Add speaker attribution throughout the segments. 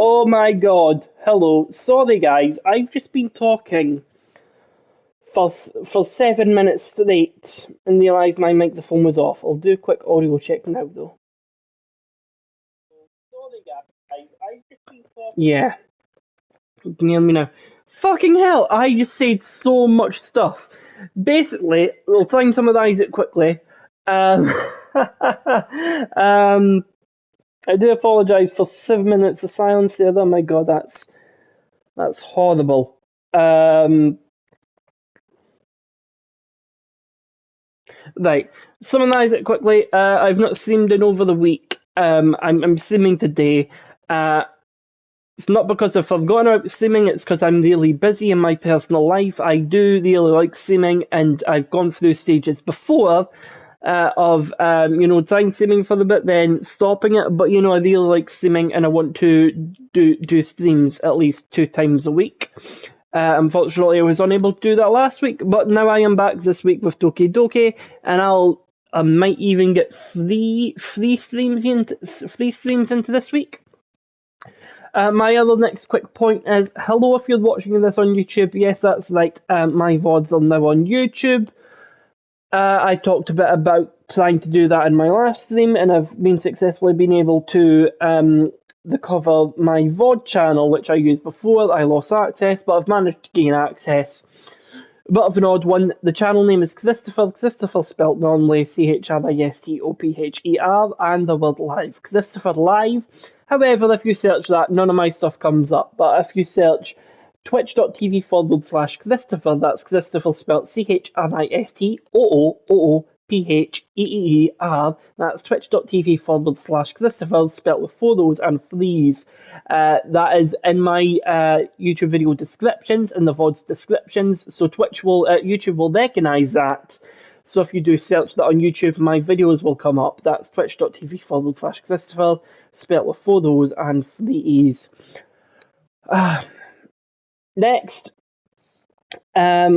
Speaker 1: Oh my god. Hello. Sorry guys, I've just been talking for 7 minutes straight and realised my microphone was off. I'll do a quick audio check now though. Sorry guys, I've just been talking. Yeah. You can hear me now. Fucking hell, I just said so much stuff. Basically, I'll try and summarise it quickly. Um, um, I do apologise for 7 minutes of silence there. Oh my god, that's horrible. Right, summarise it quickly. I've not streamed in over the week. I'm streaming today. Uh, it's not because I've forgotten about streaming, it's because I'm really busy in my personal life. I do really like streaming, and I've gone through stages before of trying streaming for a bit, then stopping it. But I really like streaming, and I want to do streams at least 2 times a week. Unfortunately, I was unable to do that last week, but now I am back this week with Doki Doki, and I might even get three streams into this week. My other next quick point is, hello if you're watching this on YouTube. Yes, that's right. My VODs are now on YouTube. I talked a bit about trying to do that in my last stream, and I've successfully been able to recover my VOD channel, which I used before. I lost access, but I've managed to gain access. A bit of an odd one. The channel name is Christopher spelt normally Christopher, and the word live. Christopher Live. However, if you search that, none of my stuff comes up. But if you search twitch.tv/Christopher, that's Christopher spelt Christopher, that's twitch.tv/Christopher, spelt with 4 O's and 3's. That is in my YouTube video descriptions, in the VOD's descriptions, so YouTube will recognise that. So if you do search that on YouTube, my videos will come up. That's twitch.tv/Christopher, spelt with 4 O's and 3's. Next, I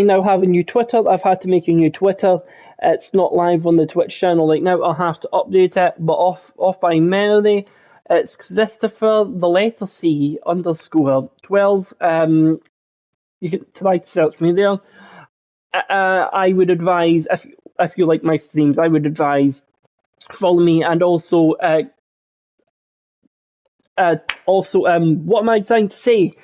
Speaker 1: now have a new Twitter. I've had to make a new Twitter. It's not live on the Twitch channel right now. I'll have to update it, but off by memory, it's Christopher the letter C _12. You can try to search me there. I would advise, if you like my streams, I would advise follow me, and also what am I trying to say?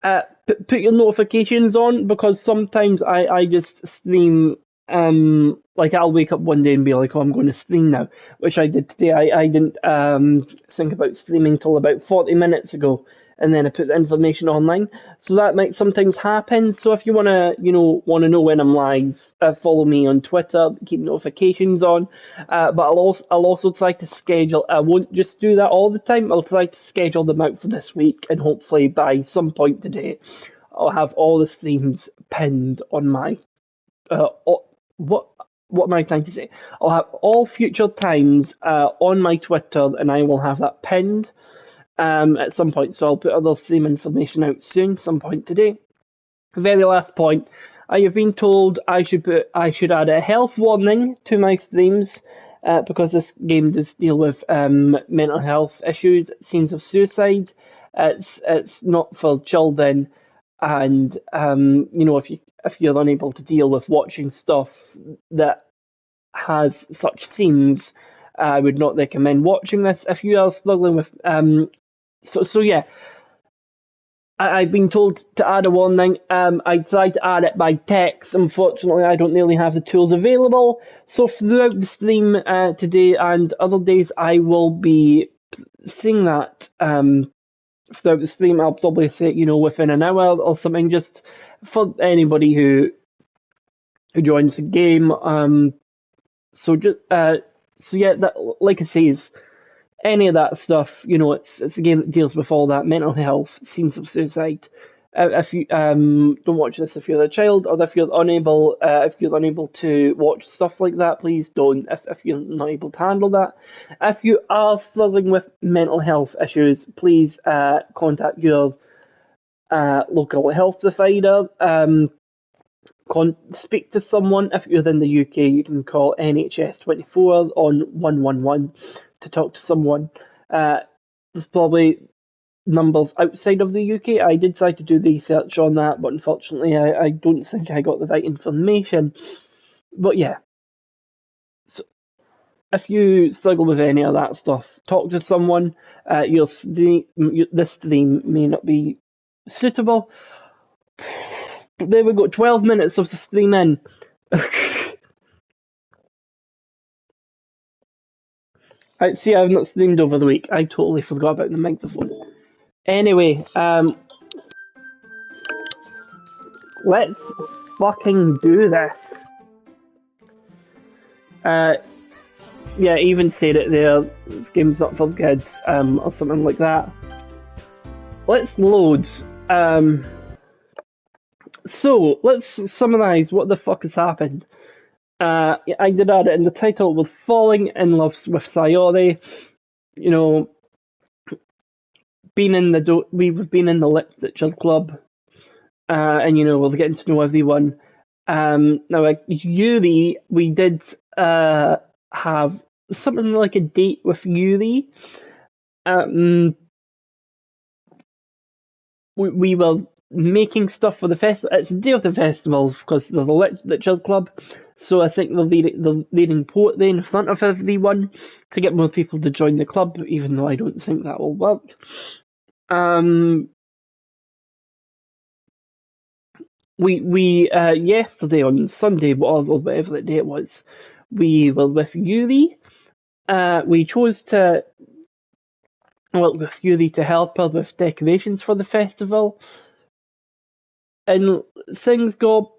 Speaker 1: Put your notifications on, because sometimes I just stream, like I'll wake up one day and be like, oh, I'm going to stream now, which I did today. I didn't think about streaming till about 40 minutes ago, and then I put the information online. So that might sometimes happen. So if you wanna know when I'm live, follow me on Twitter, keep notifications on. But I'll also try to schedule. I won't just do that all the time. I'll try to schedule them out for this week, and hopefully by some point today, I'll have all the streams pinned on my. What am I trying to say? I'll have all future times on my Twitter, and I will have that pinned. At some point, so I'll put other stream information out soon, some point today. Very last point, I have been told I should add a health warning to my streams, because this game does deal with mental health issues, scenes of suicide. It's not for children, and if you're unable to deal with watching stuff that has such scenes, I would not recommend watching this. If you are struggling with So yeah, I've been told to add a warning. I tried to add it by text. Unfortunately, I don't really have the tools available. So throughout the stream today and other days, I will be seeing that throughout the stream. I'll probably say, within an hour or something, just for anybody who joins the game. So yeah, that, like I say, is any of that stuff, it's a game that deals with all that mental health, scenes of suicide. If you don't watch this if you're a child, or if you're unable to watch stuff like that, please don't. If you're not able to handle that, if you are struggling with mental health issues, please contact your local health provider. Speak to someone. If you're in the UK, you can call NHS 24 on 111 to talk to someone. There's probably numbers outside of the UK. I did try to do research on that, but unfortunately, I don't think I got the right information. But yeah, so if you struggle with any of that stuff, talk to someone. This stream may not be suitable. But there we go, 12 minutes of the stream in. I see. I've not streamed over the week. I totally forgot about the microphone. Anyway, let's fucking do this. Yeah, even said it there. This game's not for kids, or something like that. Let's load. So let's summarise what the fuck has happened. I did add it in the title with falling in love with Sayori. You know, we've been in the literature club, and you know we're getting to know everyone. Now, Yuri, we did have something like a date with Yuri. We were making stuff for the festival. It's the day of the festival because there's a literature club. So I think they're leading poetry in front of everyone to get more people to join the club, even though I don't think that will work. We yesterday on Sunday, or whatever the day it was, we were with Yuri. We chose to work with Yuri to help her with decorations for the festival. And things go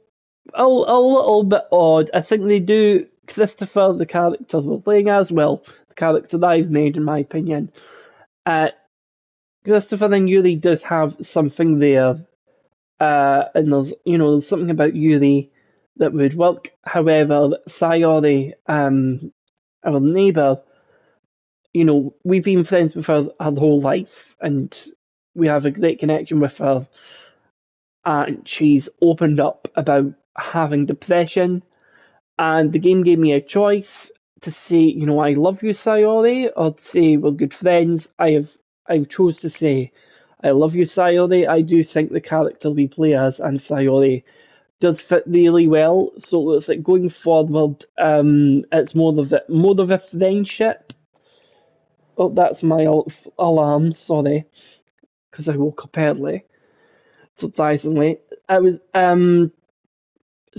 Speaker 1: a little bit odd. I think they do. Christopher, the character we're playing as, well, the character that I've made, in my opinion. Christopher and Yuri does have something there, and there's something about Yuri that would work. However, Sayori, our neighbour, we've been friends with her whole life, and we have a great connection with her. And she's opened up about having depression, and the game gave me a choice to say, I love you, Sayori, or to say we're good friends. I've chose to say I love you, Sayori. I do think the character we play as and Sayori does fit really well. So it's like going forward, it's more of a friendship. Oh, that's my alarm. Sorry, because I woke up early. Surprisingly, it's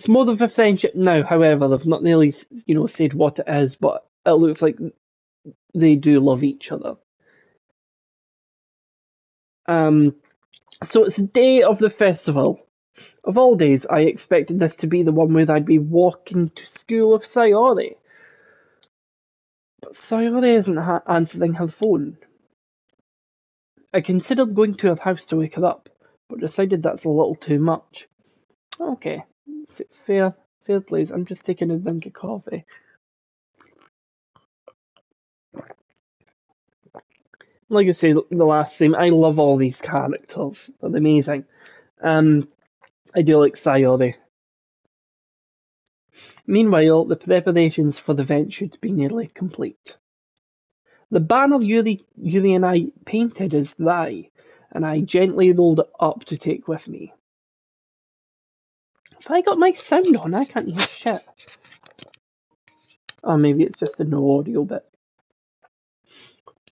Speaker 1: more of a friendship now. However, they've not really, said what it is, but it looks like they do love each other. So it's the day of the festival. Of all days, I expected this to be the one where I'd be walking to school with Sayori. But Sayori isn't answering her phone. I considered going to her house to wake her up, but decided that's a little too much. Okay, fair please. I'm just taking a drink of coffee. Like I say, the last theme, I love all these characters. They're amazing. I do like Sayori. Meanwhile, the preparations for the event should be nearly complete. The banner Yuri and I painted is dry, and I gently rolled it up to take with me. Have I got my sound on? I can't hear shit. Or maybe it's just a no audio bit.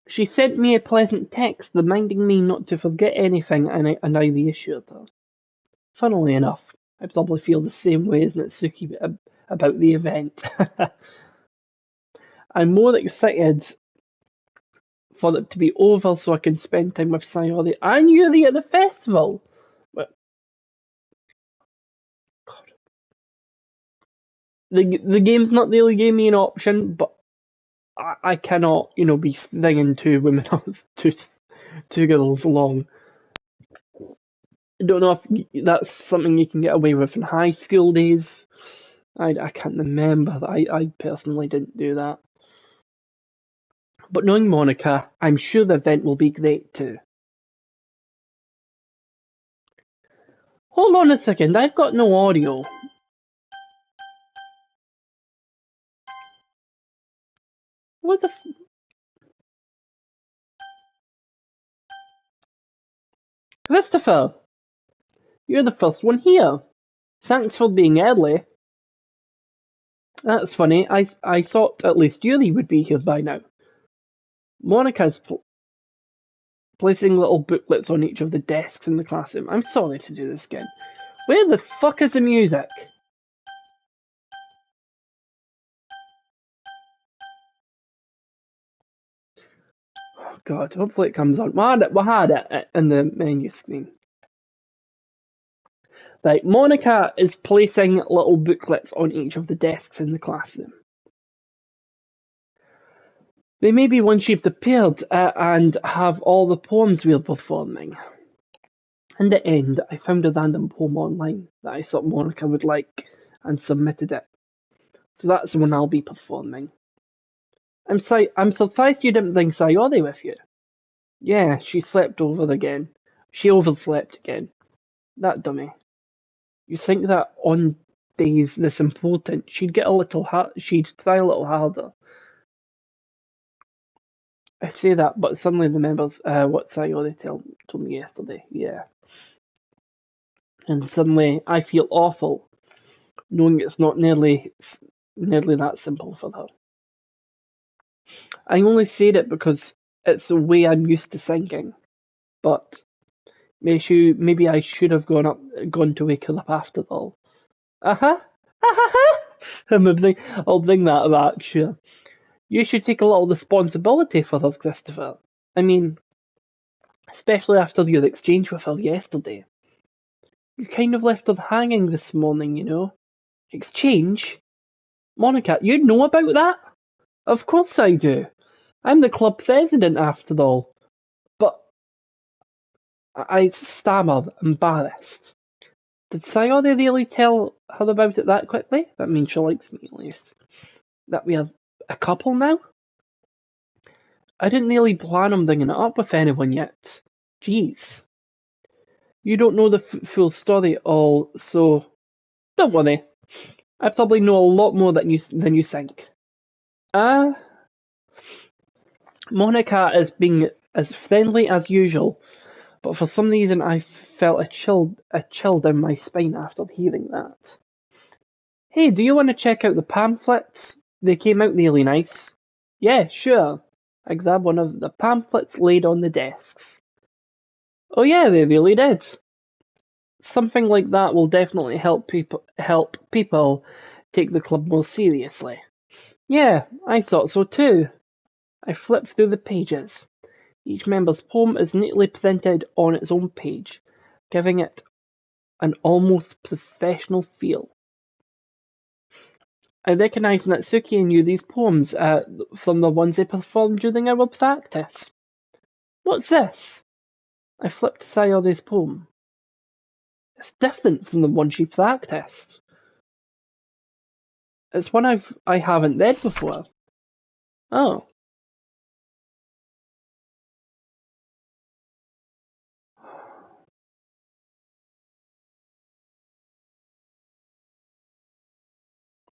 Speaker 1: She sent me a pleasant text reminding me not to forget anything, and I reassured her. Funnily enough, I probably feel the same way as Natsuki about the event. I'm more excited for it to be over so I can spend time with Sayori and Yuri at the festival. But, God. The game's not really gave me an option, but I cannot, be stringing two women two girls along. I don't know if that's something you can get away with in high school days. I can't remember. I personally didn't do that. But knowing Monica, I'm sure the event will be great too. Hold on a second, I've got no audio. What the Christopher, you're the first one here. Thanks for being early. That's funny. I thought at least Yuri would be here by now. Monica's placing little booklets on each of the desks in the classroom. I'm sorry to do this again. Where the fuck is the music? Oh god, hopefully it comes on. We had it in the menu screen. Right, Monica is placing little booklets on each of the desks in the classroom. They may be once you've prepared and have all the poems we're performing. In the end, I found a random poem online that I thought Monica would like and submitted it. So that's the one I'll be performing. I'm surprised you didn't bring Sayori with you. Yeah, she slept over again. She overslept again. That dummy. You think that on days this important, she'd try a little harder. I say that, but suddenly remembers what Sayori told me yesterday. Yeah. And suddenly I feel awful, knowing it's not nearly that simple for her. I only said it because it's the way I'm used to thinking. But maybe I should have gone to wake her up after all. Uh-huh. I'll bring that back, sure. You should take a little responsibility for her, Christopher. I mean, especially after your exchange with her yesterday. You kind of left her hanging this morning, you know. Exchange? Monica, you know about that? Of course I do. I'm the club president after all. But I stammered, embarrassed. Did Sayori really tell her about it that quickly? That means she likes me, at least. That we are a couple now? I didn't really plan on bringing it up with anyone yet. Jeez. You don't know the full story all, so don't worry. I probably know a lot more than you think. Monica is being as friendly as usual, but for some reason I felt a chill down my spine after hearing that. Hey, do you want to check out the pamphlets? They came out really nice. Yeah, sure. I grabbed one of the pamphlets laid on the desks. Oh yeah, they really did. Something like that will definitely help people take the club more seriously. Yeah, I thought so too. I flipped through the pages. Each member's poem is neatly printed on its own page, giving it an almost professional feel. I recognise Natsuki and Yuri's poems from the ones they performed during our practice. What's this? I flipped to Sayori's poem. It's different from the one she practiced. It's one I haven't read before. Oh.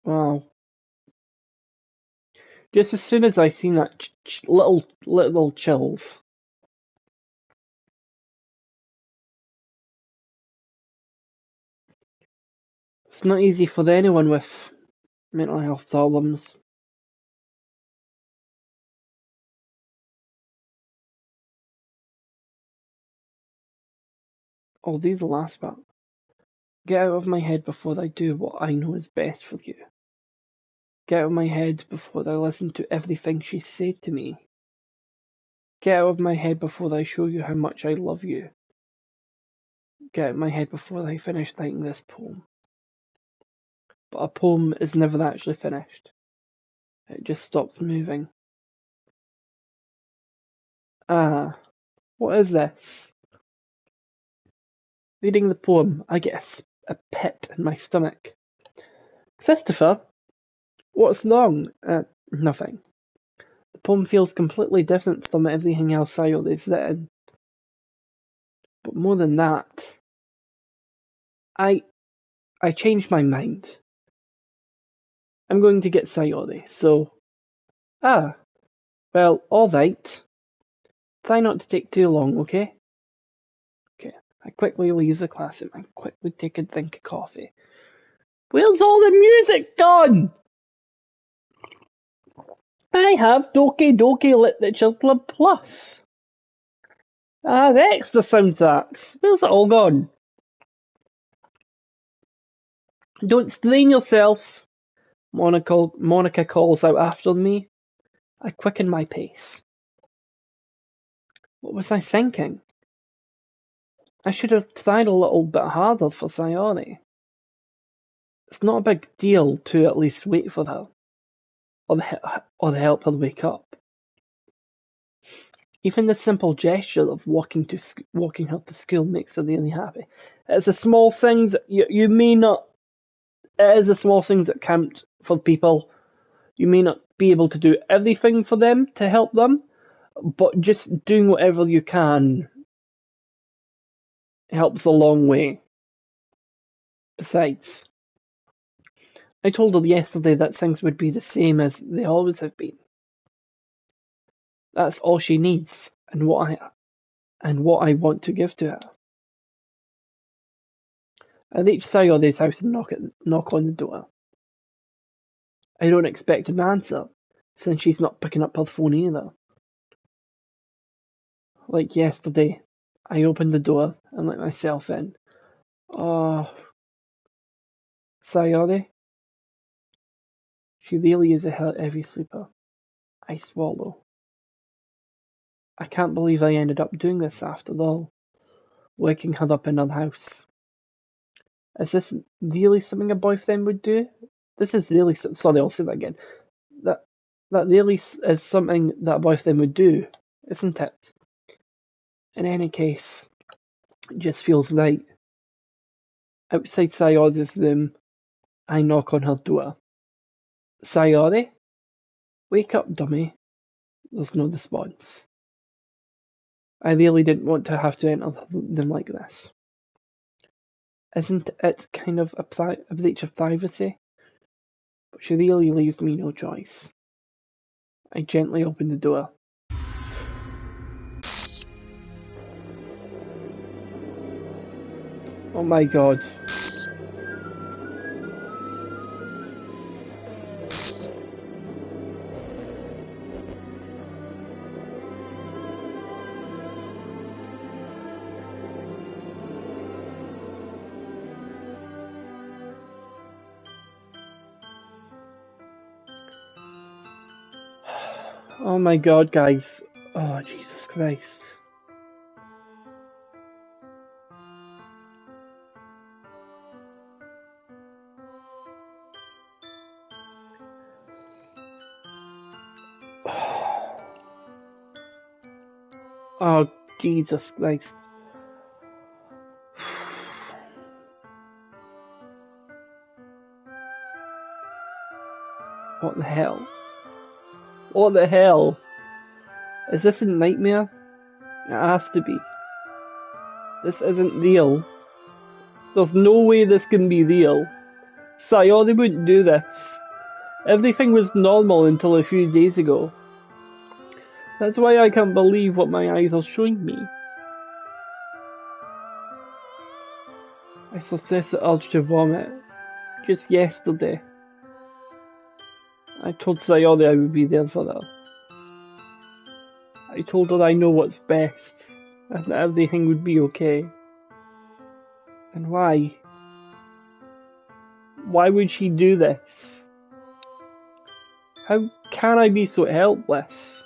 Speaker 1: Wow. Just as soon as I seen that little chills. It's not easy for anyone with mental health problems. Oh, these the last part. Get out of my head before I do what I know is best for you. Get out of my head before I listen to everything she said to me. Get out of my head before I show you how much I love you. Get out of my head before I finish writing this poem. But a poem is never actually finished. It just stops moving. Ah, what is this? Reading the poem, I get a pit in my stomach. Christopher, what's wrong? Nothing. The poem feels completely different from everything else Sayori's written. But more than that, I changed my mind. I'm going to get Sayori, so... well, alright. Try not to take too long, okay? Okay. I quickly leave the classroom and quickly take a drink of coffee. Where's all the music gone? I have Doki Doki Literature Club Plus. The extra soundtracks. Where's it all gone? Don't strain yourself, Monica calls out after me. I quicken my pace. What was I thinking? I should have tried a little bit harder for Sayori. It's not a big deal to at least wait for her, or help her wake up. Even the simple gesture of walking her to school makes her really happy. It's the small things you may not. It is the small things that count for people. You may not be able to do everything for them to help them, but just doing whatever you can helps a long way. Besides, I told her yesterday that things would be the same as they always have been. That's all she needs, and what I want to give to her. I reach Sayori's house and knock on the door. I don't expect an answer, since she's not picking up her phone either. Like yesterday, I opened the door and let myself in. Oh, Sayori? She really is a heavy sleeper. I swallow. I can't believe I ended up doing this after all, waking her up in her house. Is this really something a boyfriend would do? This is really... Sorry, I'll say that again. That really is something that a boyfriend would do, isn't it? In any case, it just feels right. Outside Sayori's room, I knock on her door. Sayori? Wake up, dummy. There's no response. I really didn't want to have to enter them like this. Isn't it kind of a breach of privacy? But she really leaves me no choice. I gently open the door. Oh my god. Oh my god, guys. Oh, Jesus Christ. Oh, Jesus Christ. What the hell? What the hell? Is this a nightmare? It has to be. This isn't real. There's no way this can be real. Sayori wouldn't do this. Everything was normal until a few days ago. That's why I can't believe what my eyes are showing me. I suppressed the urge to vomit. Just yesterday. I told Sayori I would be there for her. I told her I know what's best, and that everything would be okay. And why? Why would she do this? How can I be so helpless?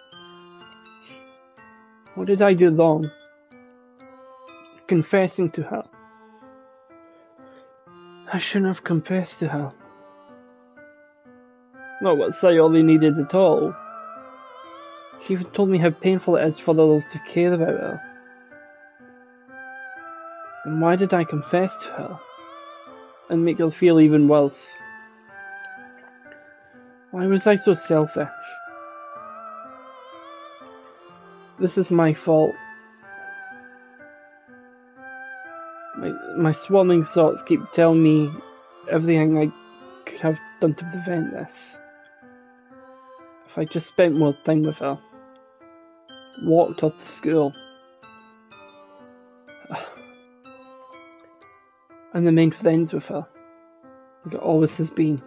Speaker 1: What did I do wrong? Confessing to her. I shouldn't have confessed to her. Not what Sayori needed at all. She even told me how painful it is for others to care about her. And why did I confess to her? And make her feel even worse? Why was I so selfish? This is my fault. My swarming thoughts keep telling me everything I could have done to prevent this. If I just spent more time with her. Walked her to school. and remain friends with her, like it always has been.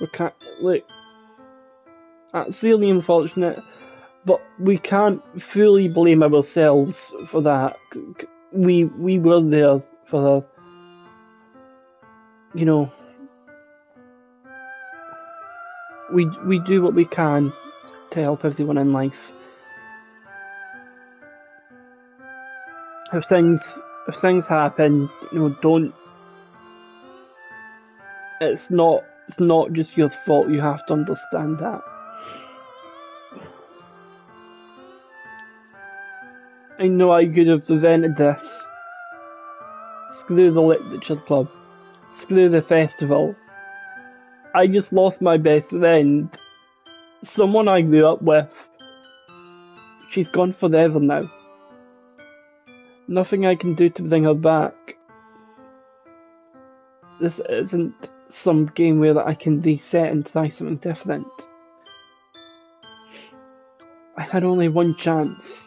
Speaker 1: We can't, like, that's really unfortunate, but we can't fully blame ourselves for that. We were there for her. You know, we do what we can to help everyone in life. If things happen, you know, don't. It's not just your fault. You have to understand that. I know I could have prevented this. Screw the literature club. Screw the festival. I just lost my best friend. Someone I grew up with. She's gone forever now. Nothing I can do to bring her back. This isn't some game where I can reset and try something different. I had only one chance.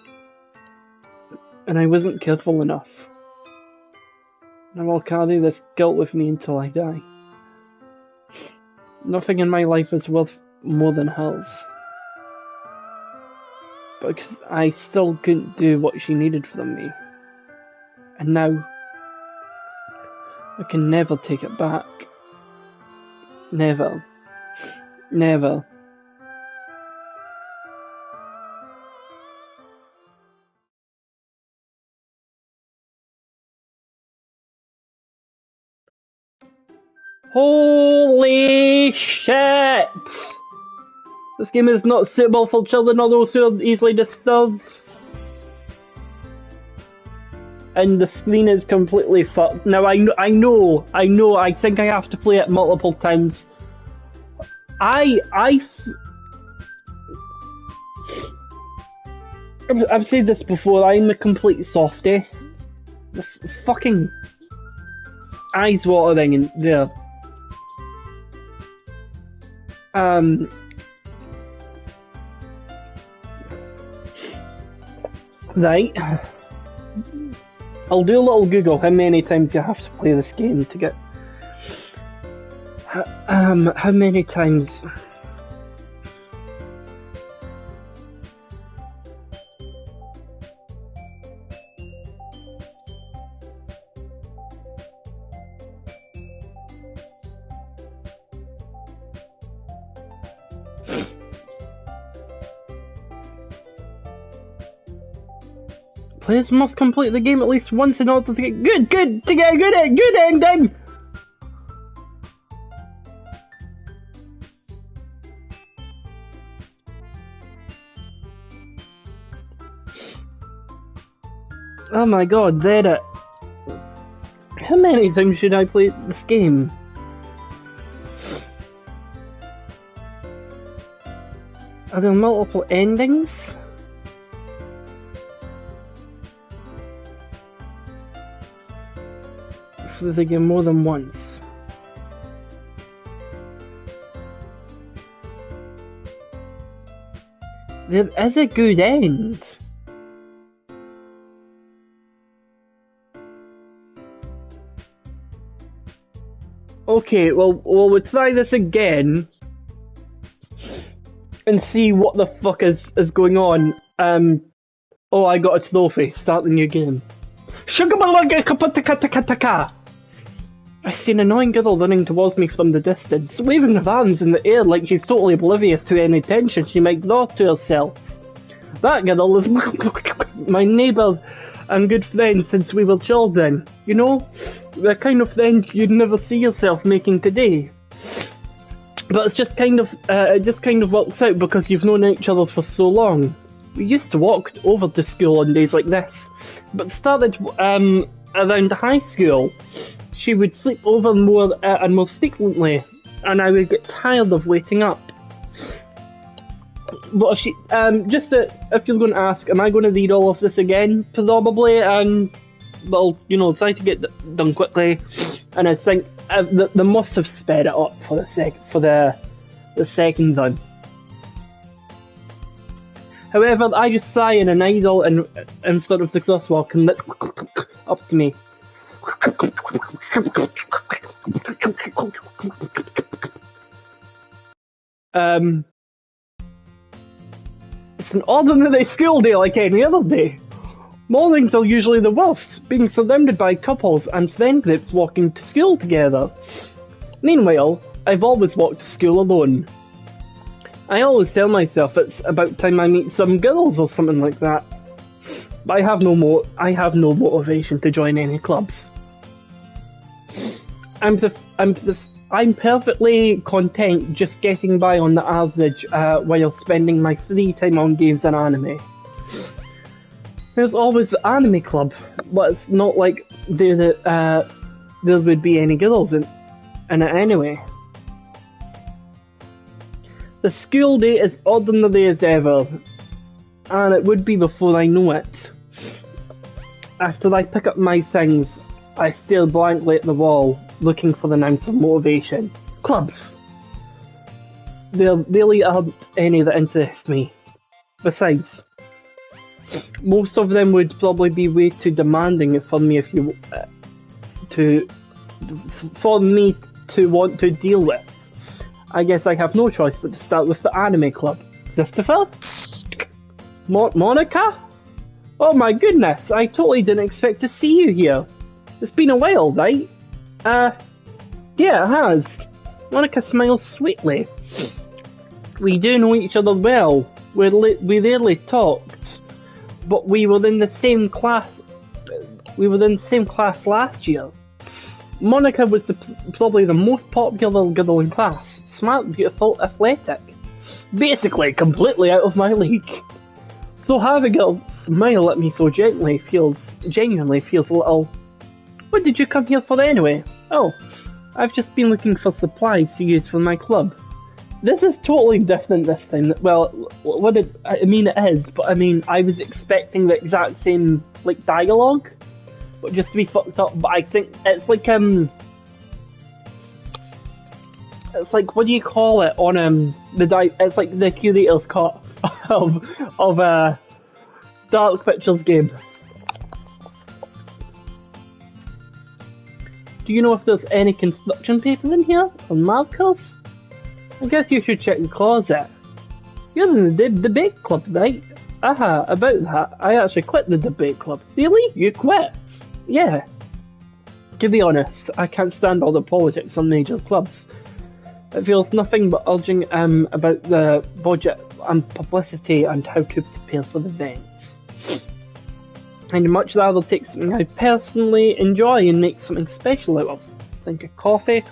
Speaker 1: And I wasn't careful enough. And I will carry this guilt with me until I die. Nothing in my life is worth more than hers. Because I still couldn't do what she needed from me. And now, I can never take it back. Never. Never. Holy shit! This game is not suitable for children or those who are easily disturbed. And the screen is completely fucked. Now I know, I think I have to play it multiple times. I've said this before, I'm a complete softie. The fucking eyes watering in there. Right. I'll do a little Google how many times you have to play this game to get... how many times... Players must complete the game at least once in order to get good ending! Oh my god, did it. How many times should I play this game? Are there multiple endings? For the game more than once. There is a good end. Okay, well we'll try this again and see what the fuck is going on. Oh, I got a trophy. Start the new game. I see an annoying girl running towards me from the distance, waving her hands in the air like she's totally oblivious to any attention she might draw to herself. That girl is my neighbour and good friend since we were children. You know, the kind of friend you'd never see yourself making today. But it's just kind of, it just kind of works out because you've known each other for so long. We used to walk over to school on days like this, but started around high school. She would sleep over more and more frequently, and I would get tired of waiting up. But if she, if you're going to ask, am I going to read all of this again? Probably, and well, you know, try to get done quickly. And I think they must have sped it up for the second run. However, I just sigh in an idle and sort of success walk and up to me. It's an ordinary school day like any other day. Mornings are usually the worst, being surrounded by couples and friend groups walking to school together. Meanwhile, I've always walked to school alone. I always tell myself it's about time I meet some girls or something like that. But I have no motivation to join any clubs. I'm perfectly content just getting by on the average while spending my free time on games and anime. There's always the anime club, but it's not like there would be any girls in it anyway. The school day is ordinary as ever, and it would be before I know it. After I pick up my things, I stare blankly at the wall, looking for an ounce of motivation. Clubs! There really aren't any that interest me. Besides, most of them would probably be way too demanding for me to want to deal with. I guess I have no choice but to start with the anime club. Christopher? Monica? Oh my goodness, I totally didn't expect to see you here. It's been a while, right? Yeah, it has. Monica smiles sweetly. We do know each other well. We rarely talked, but we were in the same class. We were in the same class last year. Monica was probably the most popular girl in class. Smart, beautiful, athletic. Basically, completely out of my league. So having a smile at me so genuinely feels a little... What did you come here for anyway? Oh, I've just been looking for supplies to use for my club. This is totally different this time. Well, it is, but I mean, I was expecting the exact same, like, dialogue, but just to be fucked up, but I think it's like, it's like, what do you call it on, it's like the curator's cut of Dark Pictures game. Do you know if there's any construction paper in here? Or markers? I guess you should check the closet. You're in the debate club, right? Aha, about that, I actually quit the debate club. Really? You quit? Yeah. To be honest, I can't stand all the politics on major clubs. It feels nothing but urging about the budget and publicity and how to prepare for the events. I'd much rather take something I personally enjoy and make something special out of. Think of coffee.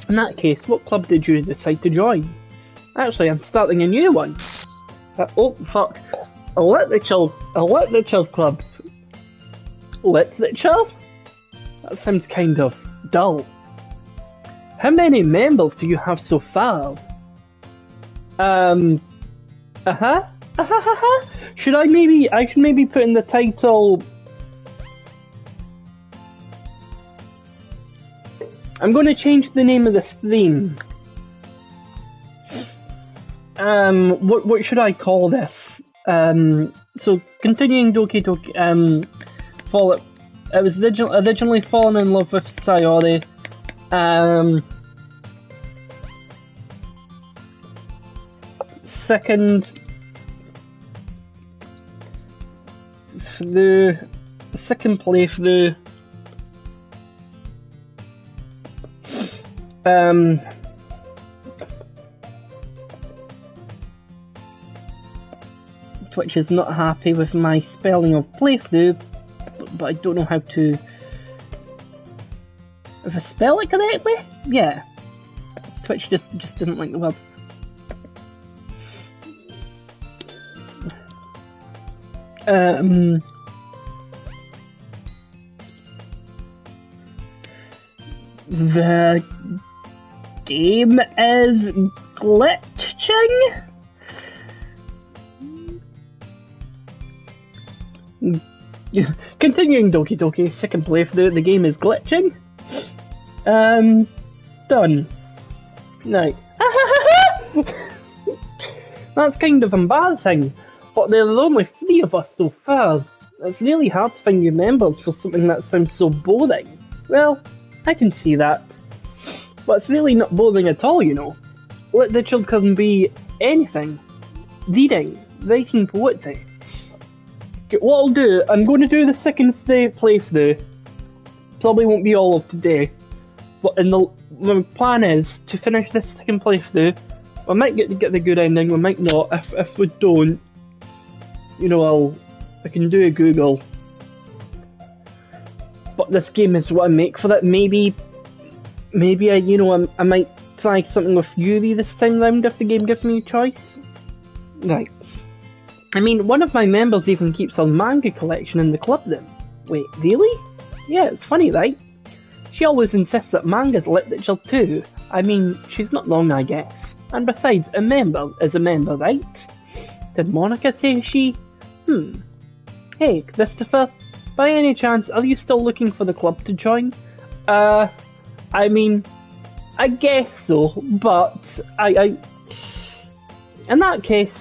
Speaker 1: In that case, what club did you decide to join? Actually, I'm starting a new one. Oh fuck! A literature club. Literature? That sounds kind of dull. How many members do you have so far? Should I maybe put in the title... I'm going to change the name of the stream. What should I call this? So continuing Doki Doki, I was originally fallen in love with Sayori. Second playthrough, Twitch is not happy with my spelling of playthrough, but I don't know how to... If I spell it correctly? Yeah. Twitch just doesn't like the word. The game is glitching? Continuing Doki Doki, second playthrough, the game is glitching. Done. Right. That's kind of embarrassing, but there are only 3 of us so far. It's really hard to find new members for something that sounds so boring. Well, I can see that. But it's really not boring at all, you know. Literature can be anything. Reading, writing poetry. What I'll do, I'm going to do the second playthrough. Probably won't be all of today. But my plan is to finish this second playthrough. I might get the good ending, we might not. If we don't, you know, I can do a Google. But this game is what I make for it. Maybe I might try something with Yuri this time round if the game gives me a choice. Right. I mean, one of my members even keeps a manga collection in the club room. Wait, really? Yeah, it's funny, right? She always insists that manga's literature too. I mean, she's not wrong, I guess. And besides, a member is a member, right? Did Monica say she? Hey, Christopher, by any chance, are you still looking for the club to join? I mean, I guess so, but in that case,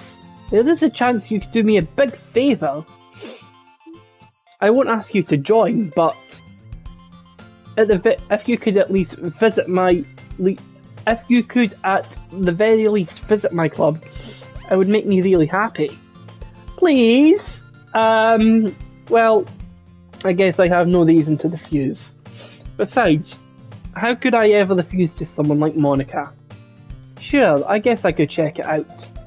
Speaker 1: there is a chance you could do me a big favour. I won't ask you to join, but if you could at least visit if you could at the very least visit my club, it would make me really happy. Please? Well, I guess I have no reason to refuse. Besides, how could I ever refuse to someone like Monica? Sure, I guess I could check it out.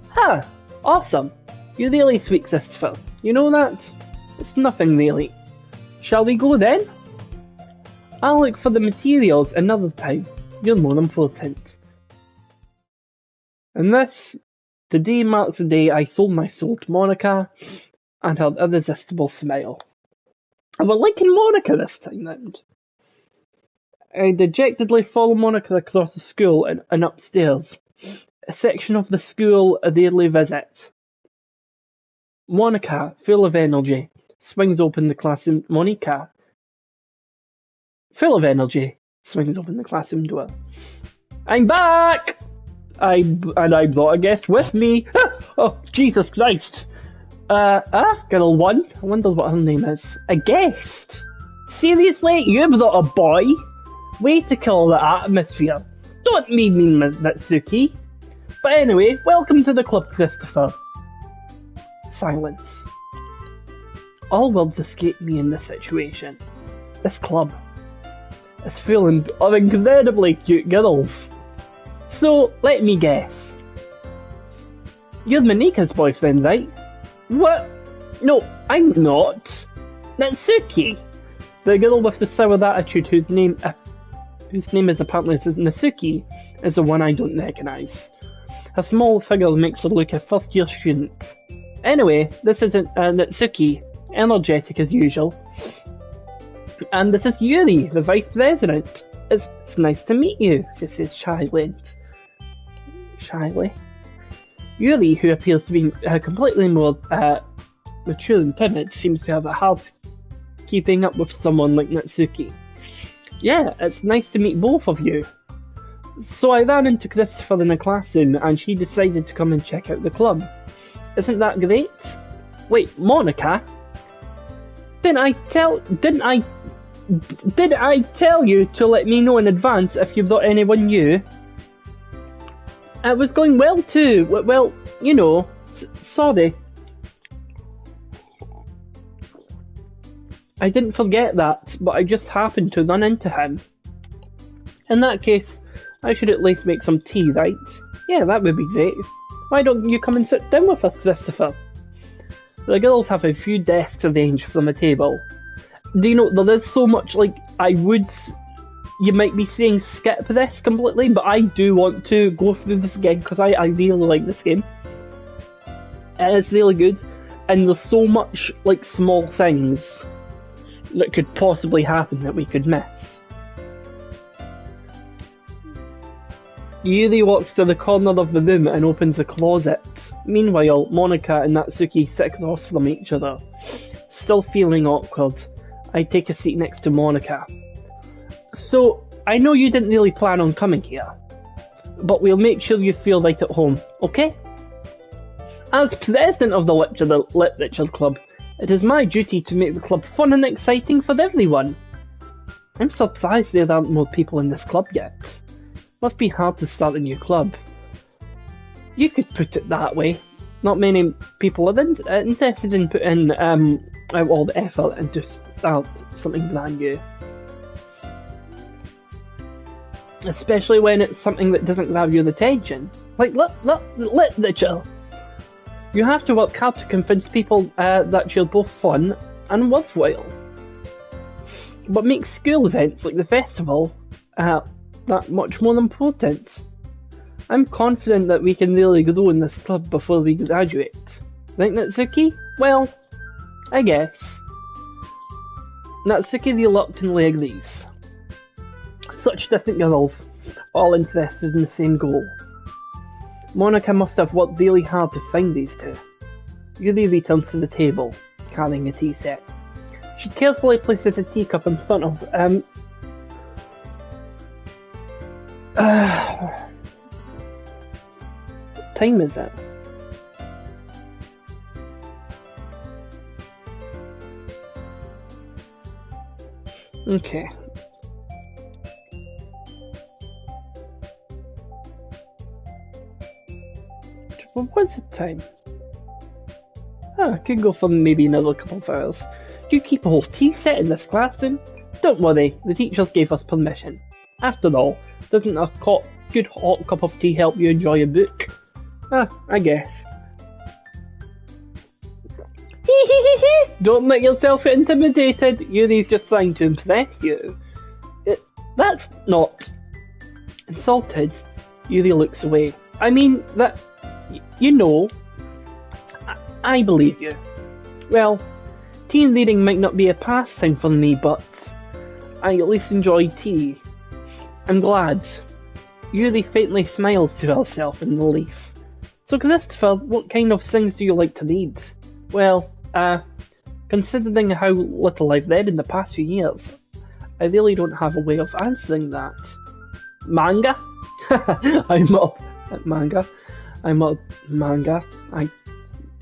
Speaker 1: Huh, awesome. You're really sweet, Christopher. You know that? It's nothing really. Shall we go then? I'll look for the materials another time. You're more important. And today marks the day I sold my soul to Monica and her irresistible smile. And we're liking Monica this time round. I dejectedly follow Monica across the school and upstairs, a section of the school I rarely visit. Monica, full of energy, swings open the classroom. Monica, full of energy, swings open the classroom door. I'm back! I brought a guest with me. Oh, Jesus Christ. Girl 1, I wonder what her name is. A guest? Seriously? You brought a boy? Way to kill the atmosphere. Don't be mean, Natsuki. But anyway, welcome to the club, Christopher. Silence. All words escape me in this situation. This club is full of incredibly cute girls. So, let me guess. You're Manika's boyfriend, right? What? No, I'm not. Natsuki! The girl with the sour attitude whose name is apparently Natsuki is the one I don't recognise. Her small figure makes her look a first-year student. Anyway, this isn't Natsuki, energetic as usual. And this is Yuri, the vice president. It's nice to meet you, she says shyly. Yuri, who appears to be completely more mature and timid, seems to have a hard keeping up with someone like Natsuki. Yeah, it's nice to meet both of you. So I ran into Christopher in the classroom and she decided to come and check out the club. Isn't that great? Wait, Monica? Did I tell you to let me know in advance if you brought anyone new? It was going well too. Well, you know, sorry. I didn't forget that, but I just happened to run into him. In that case, I should at least make some tea, right? Yeah, that would be great. Why don't you come and sit down with us, Christopher? The girls have a few desks arranged from a table. Do you know, there is so much, you might be saying skip this completely, but I do want to go through this again because I really like this game. It's really good, and there's so much, small things that could possibly happen that we could miss. Yuri walks to the corner of the room and opens a closet. Meanwhile, Monica and Natsuki sit across from each other. Still feeling awkward, I take a seat next to Monica. So, I know you didn't really plan on coming here, but we'll make sure you feel right at home, okay? As president of the Literature Club, it is my duty to make the club fun and exciting for everyone. I'm surprised there aren't more people in this club yet. Must be hard to start a new club. You could put it that way. Not many people are interested in putting out all the effort into start something brand new. Especially when it's something that doesn't grab your attention. Like literature. You have to work hard to convince people that you're both fun and worthwhile. What makes school events like the festival that much more important? I'm confident that we can really grow in this club before we graduate. Right, Natsuki? Well, I guess. Natsuki reluctantly agrees. Such different girls, all interested in the same goal. Monica must have worked really hard to find these two. Yuri returns to the table, carrying a tea set. She carefully places a teacup in front of what time is it? Okay. Well, what's the time? I could go for maybe another couple of hours. You keep a whole tea set in this classroom? Don't worry, the teachers gave us permission. After all, doesn't a good hot cup of tea help you enjoy a book? I guess. Don't let yourself get intimidated. Yuri's just trying to impress you. That's not... Insulted, Yuri looks away. I mean, that... You know... I believe you. Well, tea reading might not be a pastime for me, but... I at least enjoy tea. I'm glad. Yuri faintly smiles to herself in relief. So Christopher, what kind of things do you like to read? Well, considering how little I've read in the past few years, I really don't have a way of answering that. Manga? I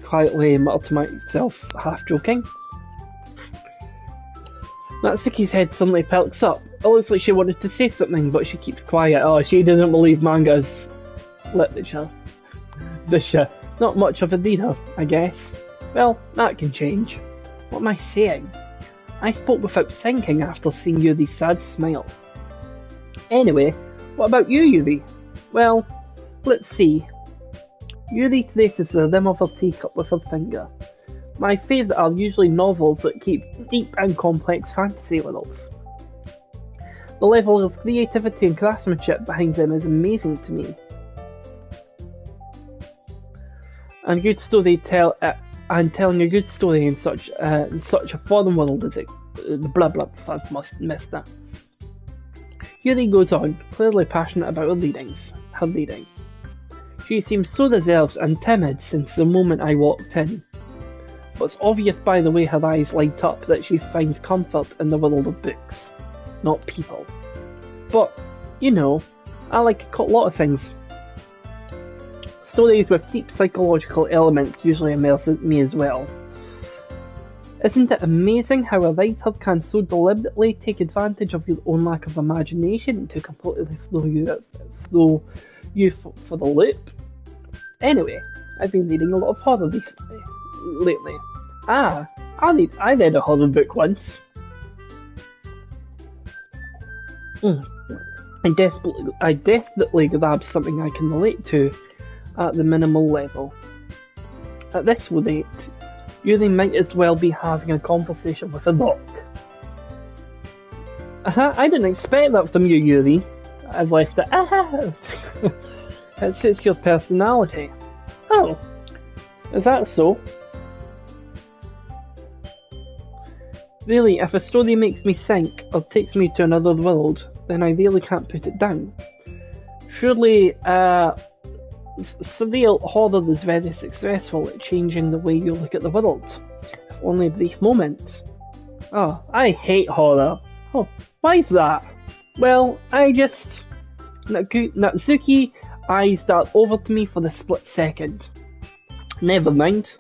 Speaker 1: quietly mutter to myself, half joking. Natsuki's head suddenly perks up. It looks like she wanted to say something, but she keeps quiet. Oh, she doesn't believe manga's literature. Not much of a reader, I guess. Well, that can change. What am I saying? I spoke without thinking after seeing Yuri's sad smile. Anyway, what about you, Yuri? Well, let's see. Yuri traces the rim of her teacup with her finger. My favourite are usually novels that keep deep and complex fantasy worlds. The level of creativity and craftsmanship behind them is amazing to me. And and telling a good story in such a foreign world as it. Blah blah. I've missed that. Yuri goes on, clearly passionate about her reading. She seems so reserved and timid since the moment I walked in. But it's obvious by the way her eyes light up that she finds comfort in the world of books, not people. But, you know, I like a lot of things. Stories with deep psychological elements usually immerse me as well. Isn't it amazing how a writer can so deliberately take advantage of your own lack of imagination to completely throw you for the loop? Anyway, I've been reading a lot of horror lately. I read a horror book once. I desperately grabbed something I can relate to at the minimal level. At this rate, Yuri might as well be having a conversation with a rock. I didn't expect that from you, Yuri. I've left it. It suits your personality. Oh, is that so? Really, if a story makes me think or takes me to another world, then I really can't put it down. Surely, surreal horror is very successful at changing the way you look at the world, if only a brief moment. Oh, I hate horror. Oh, why is that? Well, Natsuki eyes dart over to me for a split second. Never mind.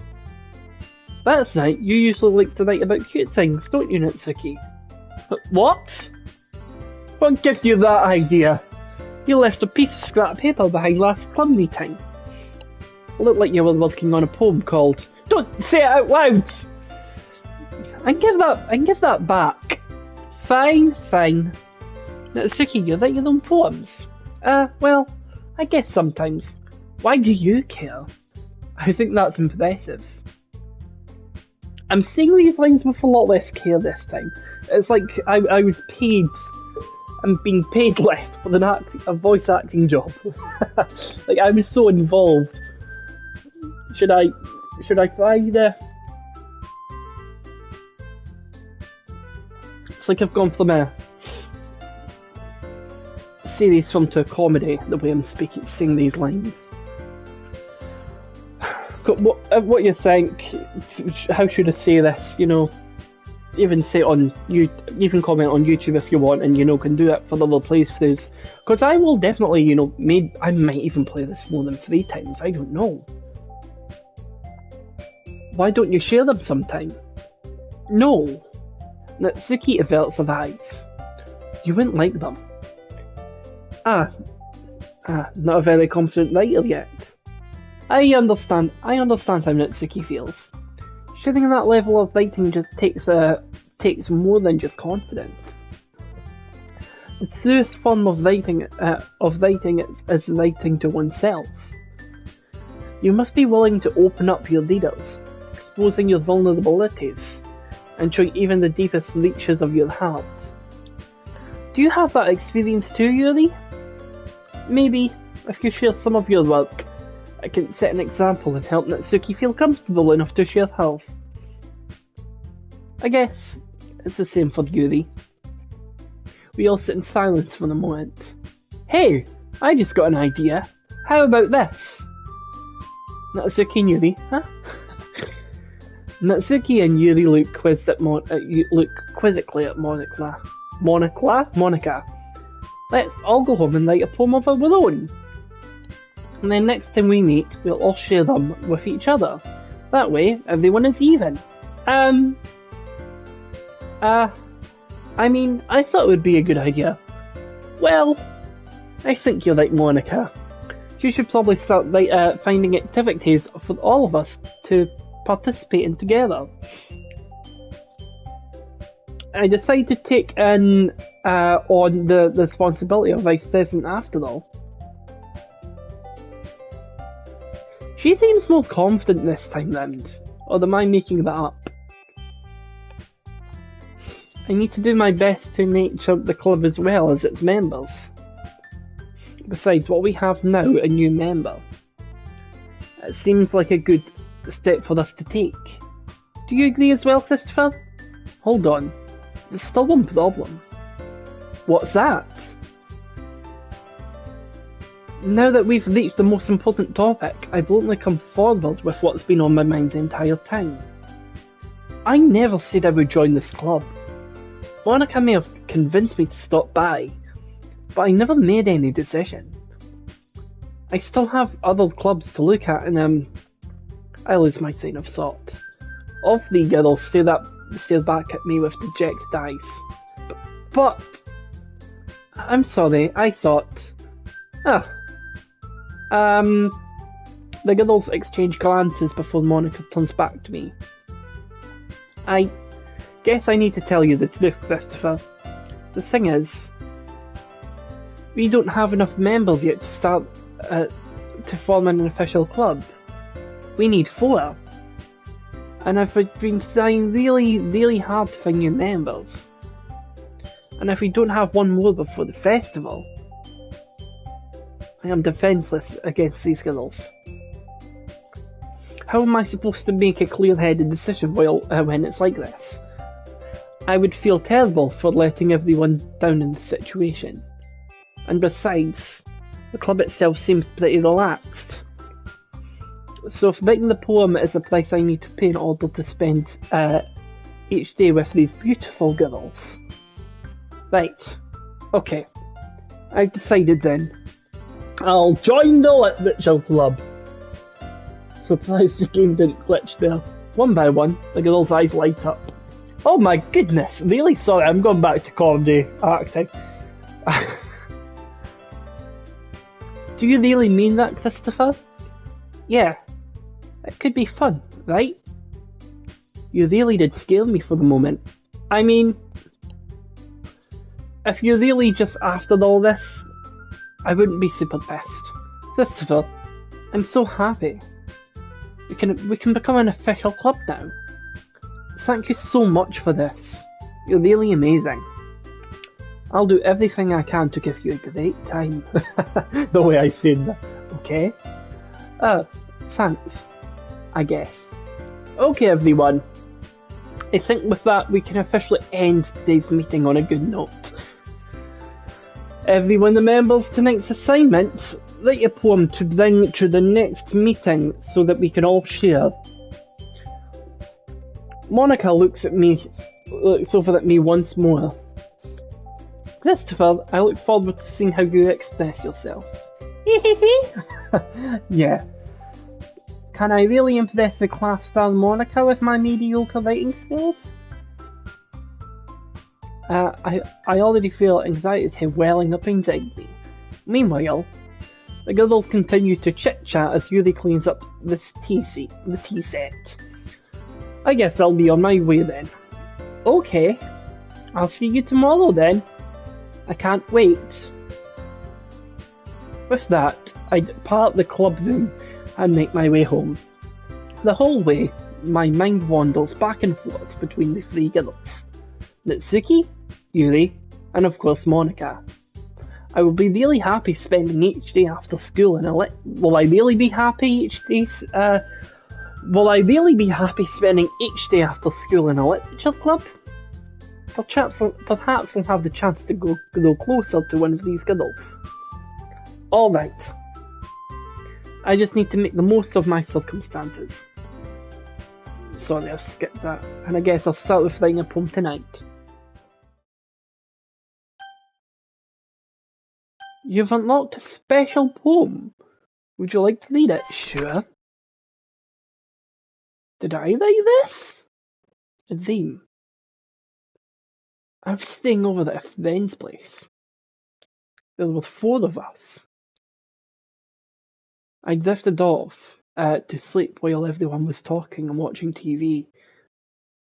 Speaker 1: That's right, you usually like to write about cute things, don't you, Natsuki? What? What gives you that idea? You left a piece of scrap paper behind last club meeting. It looked like you were working on a poem called Don't Say It Out Loud! And give that back. Fine. Natsuki, you write your own poems? Well, I guess sometimes. Why do you care? I think that's impressive. I'm saying these lines with a lot less care this time. It's like I was paid. I'm being paid less for a voice acting job. Like I was so involved. Should I try the? It's like I've gone from a serious film to a comedy. The way I'm saying these lines. What you think? How should I say this? You know, even say it on you can comment on YouTube if you want, and can do it for the other playthroughs. Because I will definitely, I might even play this more than 3 times. I don't know. Why don't you share them sometime? No. Natsuki averts her eyes. You wouldn't like them. Not a very confident writer yet. I understand how Natsuki feels. Sharing that level of writing just takes more than just confidence. The truest form of writing is writing to oneself. You must be willing to open up your readers, exposing your vulnerabilities, and show even the deepest reaches of your heart. Do you have that experience too, Yuri? Maybe, if you share some of your work, I can set an example and help Natsuki feel comfortable enough to share hers. I guess it's the same for Yuri. We all sit in silence for a moment. Hey, I just got an idea. How about this? Natsuki and Yuri, huh? Natsuki and Yuri look quizzically at Monica. Let's all go home and write a poem of our own. And then next time we meet, we'll all share them with each other. That way, everyone is even. I thought it would be a good idea. Well, I think you're right, Monica. You should probably start finding activities for all of us to participate in together. I decided to take on the responsibility of Vice President after all. She seems more confident this time round, or am I making that up? I need to do my best to make sure the club as well as its members. Besides, what we have now, a new member. It seems like a good step for us to take. Do you agree as well, Christopher? Hold on, there's still one problem. What's that? Now that we've reached the most important topic, I bluntly come forward with what's been on my mind the entire time. I never said I would join this club. Monica may have convinced me to stop by, but I never made any decision. I still have other clubs to look at, and I lose my train of thought. All 3 girls stare back at me with dejected eyes. But I'm sorry, I thought... The girls exchange glances before Monica turns back to me. I guess I need to tell you the truth, Christopher. The thing is, we don't have enough members yet to start to form an official club. We need 4. And I've been trying really, really hard to find new members. And if we don't have one more before the festival, I am defenceless against these girls. How am I supposed to make a clear-headed decision when it's like this? I would feel terrible for letting everyone down in the situation. And besides, the club itself seems pretty relaxed. So if writing the poem is a price I need to pay in order to spend each day with these beautiful girls. Right, okay, I've decided then. I'll join the literature club. Surprised the game didn't glitch there. One by one, the girl's eyes light up. Oh my goodness, really? Sorry, I'm going back to comedy acting. Do you really mean that, Christopher? Yeah. It could be fun, right? You really did scare me for the moment. I mean, if you're really just after all this, I wouldn't be super pissed. Christopher, I'm so happy. We can become an official club now. Thank you so much for this. You're really amazing. I'll do everything I can to give you a great time. The way I said that, okay? Thanks, I guess. Okay everyone, I think with that we can officially end today's meeting on a good note. Everyone remembers tonight's assignment. Write a poem to bring to the next meeting so that we can all share. Monica looks over at me once more. Christopher, I look forward to seeing how you express yourself. Yeah. Can I really impress the class star Monica with my mediocre writing skills? I already feel anxiety welling up inside me. Meanwhile, the girls continue to chit-chat as Yuri cleans up the tea set. I guess I'll be on my way then. Okay, I'll see you tomorrow then. I can't wait. With that, I depart the club room and make my way home. The whole way, my mind wanders back and forth between the three girls. Natsuki, Yuri, and of course Monica. I will be really happy spending each day after school in a Will I really be happy spending each day after school in a literature club? Perhaps I'll have the chance to grow closer to one of these girls. Alright. I just need to make the most of my circumstances. Sorry, I've skipped that. And I guess I'll start with writing a poem tonight. You've unlocked a special poem. Would you like to read it? Sure. Did I write this? A theme. I was staying over at a friend's place. There were 4 of us. I drifted off to sleep while everyone was talking and watching TV.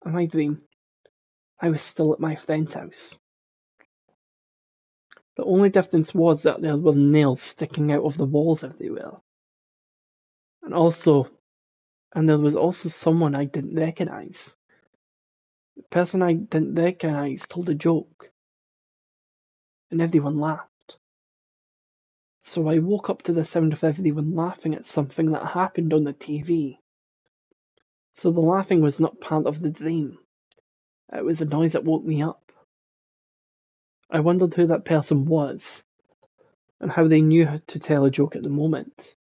Speaker 1: In my dream, I was still at my friend's house. The only difference was that there were nails sticking out of the walls everywhere. And there was also someone I didn't recognise. The person I didn't recognise told a joke. And everyone laughed. So I woke up to the sound of everyone laughing at something that happened on the TV. So the laughing was not part of the dream. It was a noise that woke me up. I wondered who that person was, and how they knew how to tell a joke at the moment.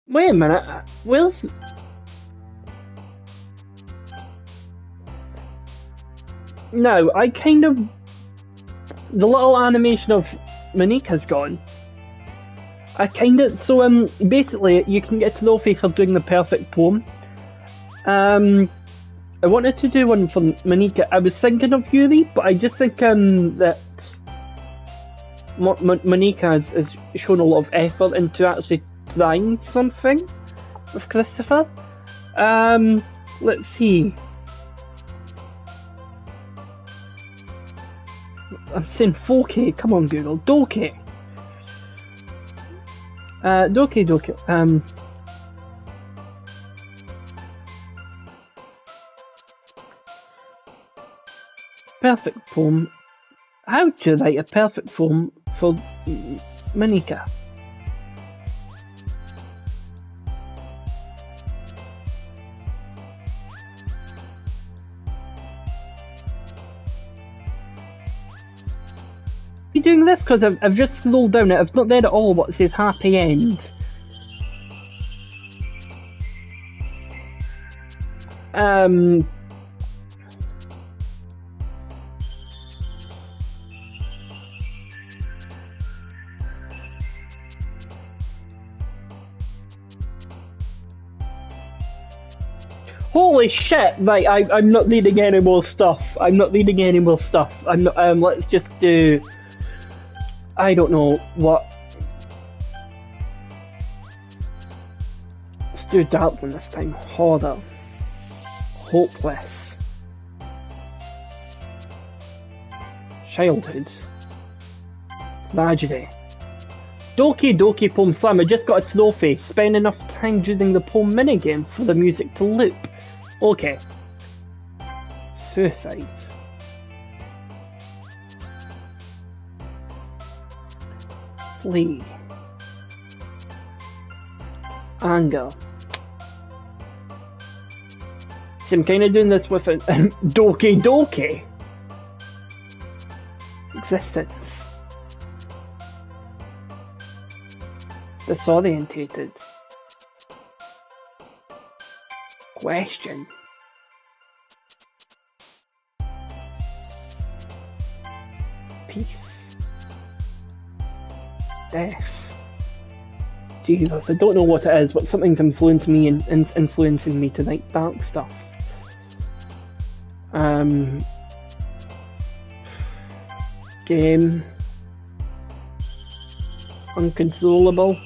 Speaker 1: Wait a minute, where's... No, the little animation of Monika's gone. Basically, you can get a trophy for doing the perfect poem. I wanted to do one for Monika. I was thinking of Yuri, but I just think that Monika has shown a lot of effort into actually trying something with Christopher. Let's see. I'm saying 4K. Come on, Google. Doki. Doki Doki. Perfect poem. How to write a perfect poem for Monika? You doing this because I've just scrolled down it. I've not read at all what says happy end. Holy shit! Right, I'm not needing any more stuff. I'm not needing any more stuff. I'm not. Let's just do. I don't know what. Let's do a dark one this time. Horror. Hopeless. Childhood. Tragedy. Doki Doki Poem Slam. I just got a trophy. Spend enough time during the poem minigame for the music to loop. Okay. Suicide. Flee. Anger. See, I'm kind of doing this with a Doki Doki. Existence. Disorientated. Question. Peace. Death. Jesus, I don't know what it is, but something's influencing me and influencing me to like dark stuff. Game. Uncontrollable.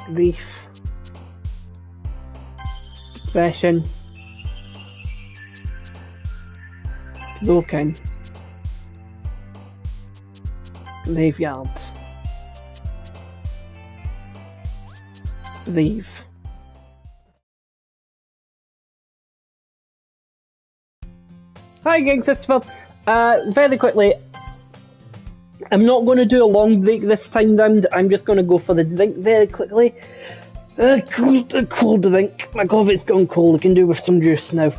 Speaker 1: Grief. Depression. Broken. Graveyard. Leave. Hi gang, Christopher. Very quickly, I'm not going to do a long break this time round. I'm just going to go for the drink very quickly. Cold drink. My coffee's gone cold. I can do with some juice now.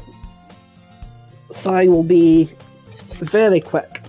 Speaker 1: So I will be very quick.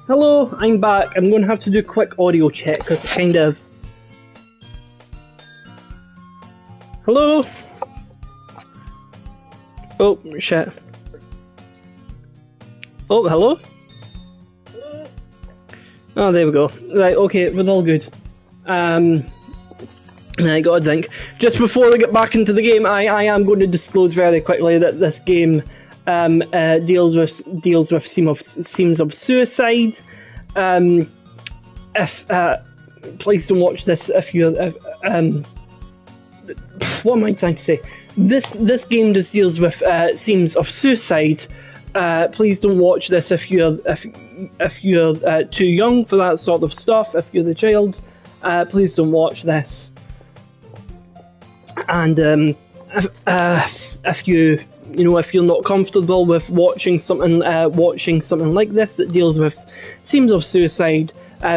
Speaker 1: Hello, I'm back. I'm going to have to do a quick audio check because kind of... Hello? Oh, shit. Oh, hello? Oh, there we go. Right, okay, we're all good. I gotta think. Just before we get back into the game, I am going to disclose very quickly that this game deals with themes of suicide. Please don't watch this if you're. What am I trying to say? This game just deals with themes of suicide. Please don't watch this if you're too young for that sort of stuff. If you're the child, please don't watch this. And if you're not comfortable with watching something like this that deals with themes of suicide,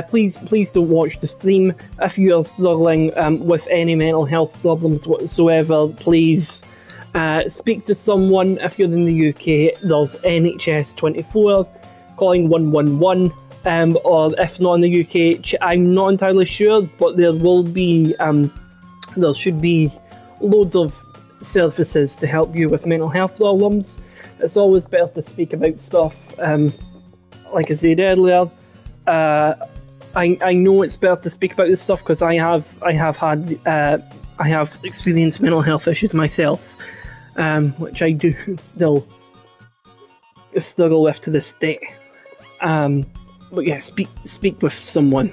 Speaker 1: please don't watch the stream. If you are struggling with any mental health problems whatsoever, please speak to someone. If you're in the UK, there's NHS 24, calling 111. Or if not in the UK, I'm not entirely sure, but there should be loads of services to help you with mental health problems. It's always better to speak about stuff. Like I said earlier, I know it's better to speak about this stuff because I have experienced mental health issues myself, which I do still struggle with to this day. But yeah, speak with someone.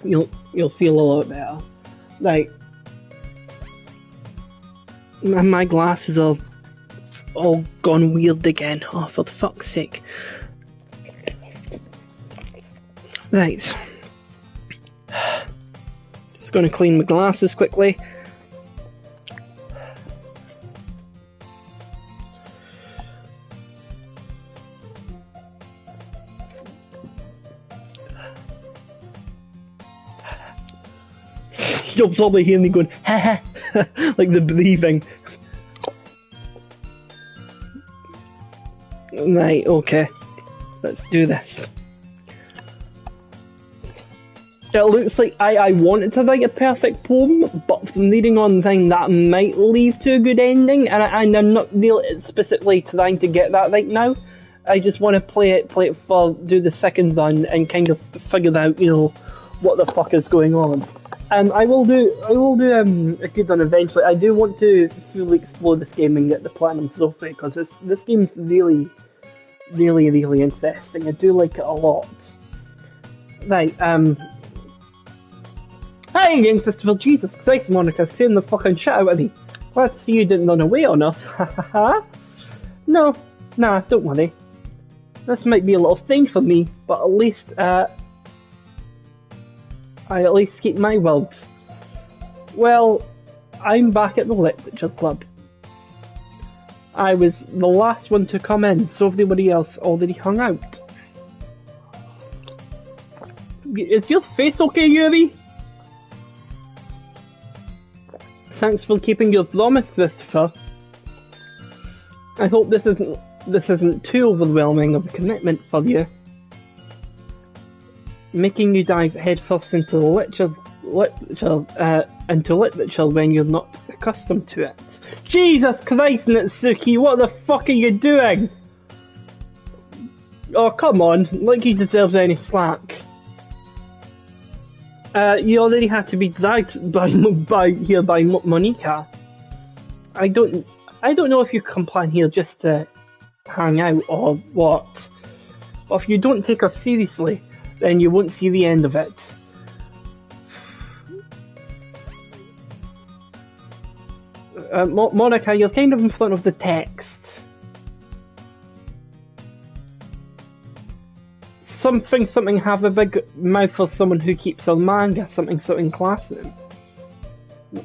Speaker 1: You'll feel a lot better. Like, my glasses are all gone weird again. Oh, for fuck's sake. Right. Just gonna clean my glasses quickly. You'll probably hear me going, ha ha, like the breathing. Right, okay. Let's do this. It looks like I wanted to write a perfect poem, but from reading on the thing, that might lead to a good ending, and I'm not really specifically trying to get that right now. I just want to play it do the second run and kind of figure out, what the fuck is going on. I will do a good one eventually. I do want to fully explore this game and get the platinum trophy because this game's really, really, really interesting. I do like it a lot. Right, Hi again, Christopher. Jesus Christ, Monica, saying the fucking shit out of me. Glad to see you didn't run away on us. Hahaha. No, nah, don't worry. This might be a little strange for me, but at least, I at least keep my word. Well, I'm back at the Literature Club. I was the last one to come in, so everybody else already hung out. Is your face okay, Yuri? Thanks for keeping your promise, Christopher. I hope this isn't too overwhelming of a commitment for you. Making you dive headfirst into literature when you're not accustomed to it. Jesus Christ, Natsuki, what the fuck are you doing? Oh, come on, like he deserves any slack. You already had to be dragged by Monica. I don't know if you come plan here just to hang out or what. But if you don't take us seriously, then you won't see the end of it. Monica, you're kind of in front of the text. Something have a big mouth for someone who keeps her manga, something classroom.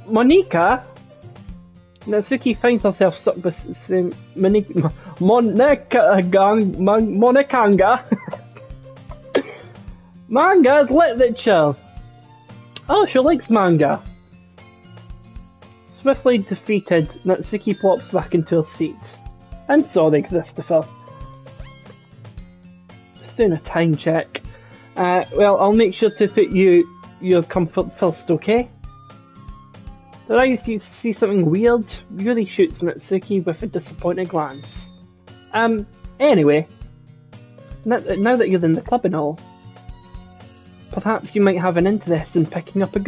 Speaker 1: Monica? Natsuki finds herself stuck with Monicanga. Manga is literature! Oh, she likes manga. Swiftly defeated, Natsuki plops back into her seat. I'm sorry, Christopher. Just doing a time check. Well, I'll make sure to put your comfort first, okay? Did I used to see something weird? Yuri shoots Natsuki with a disappointed glance. Anyway, now that you're in the club and all, perhaps you might have an interest in picking up a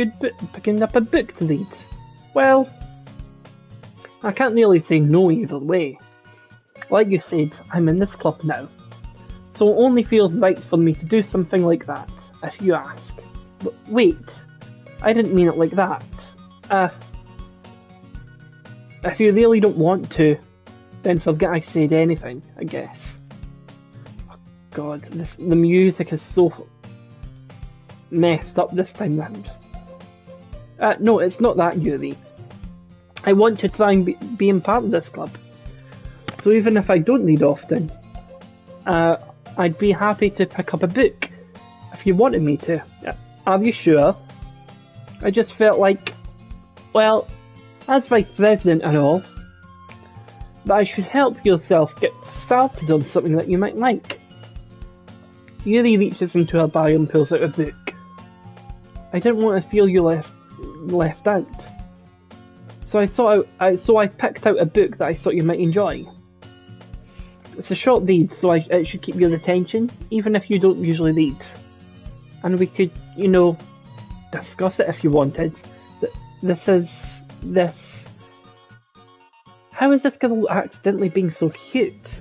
Speaker 1: book to read. Well, I can't really say no either way. Like you said, I'm in this club now, so it only feels right for me to do something like that, if you ask. But wait, I didn't mean it like that. If you really don't want to, then forget I said anything, I guess. Oh God, the music is so messed up this time round. No, it's not that, Yuri. I want to try and be in part of this club. So even if I don't read often, I'd be happy to pick up a book if you wanted me to. Are you sure? I just felt like, well, as vice president and all, that I should help yourself get started on something that you might like. Yuri reaches into her bag and pulls out a book. I didn't want to feel you left out. So I picked out a book that I thought you might enjoy. It's a short read, so it should keep your attention, even if you don't usually read. And we could, discuss it if you wanted. How is this girl accidentally being so cute?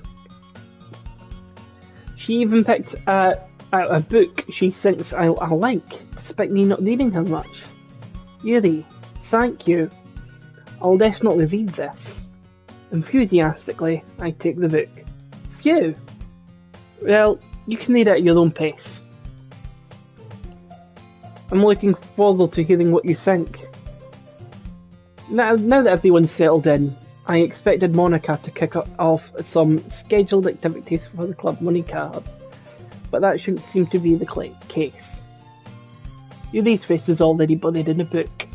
Speaker 1: She even picked out a book she thinks I'll like, despite me not reading her much. Yuri, thank you. I'll definitely read this. Enthusiastically, I take the book. Phew! Well, you can read it at your own pace. I'm looking forward to hearing what you think. Now that everyone's settled in, I expected Monica to kick off some scheduled activities for the club money card, but that shouldn't seem to be the case. Yuri's face is already buried in a book.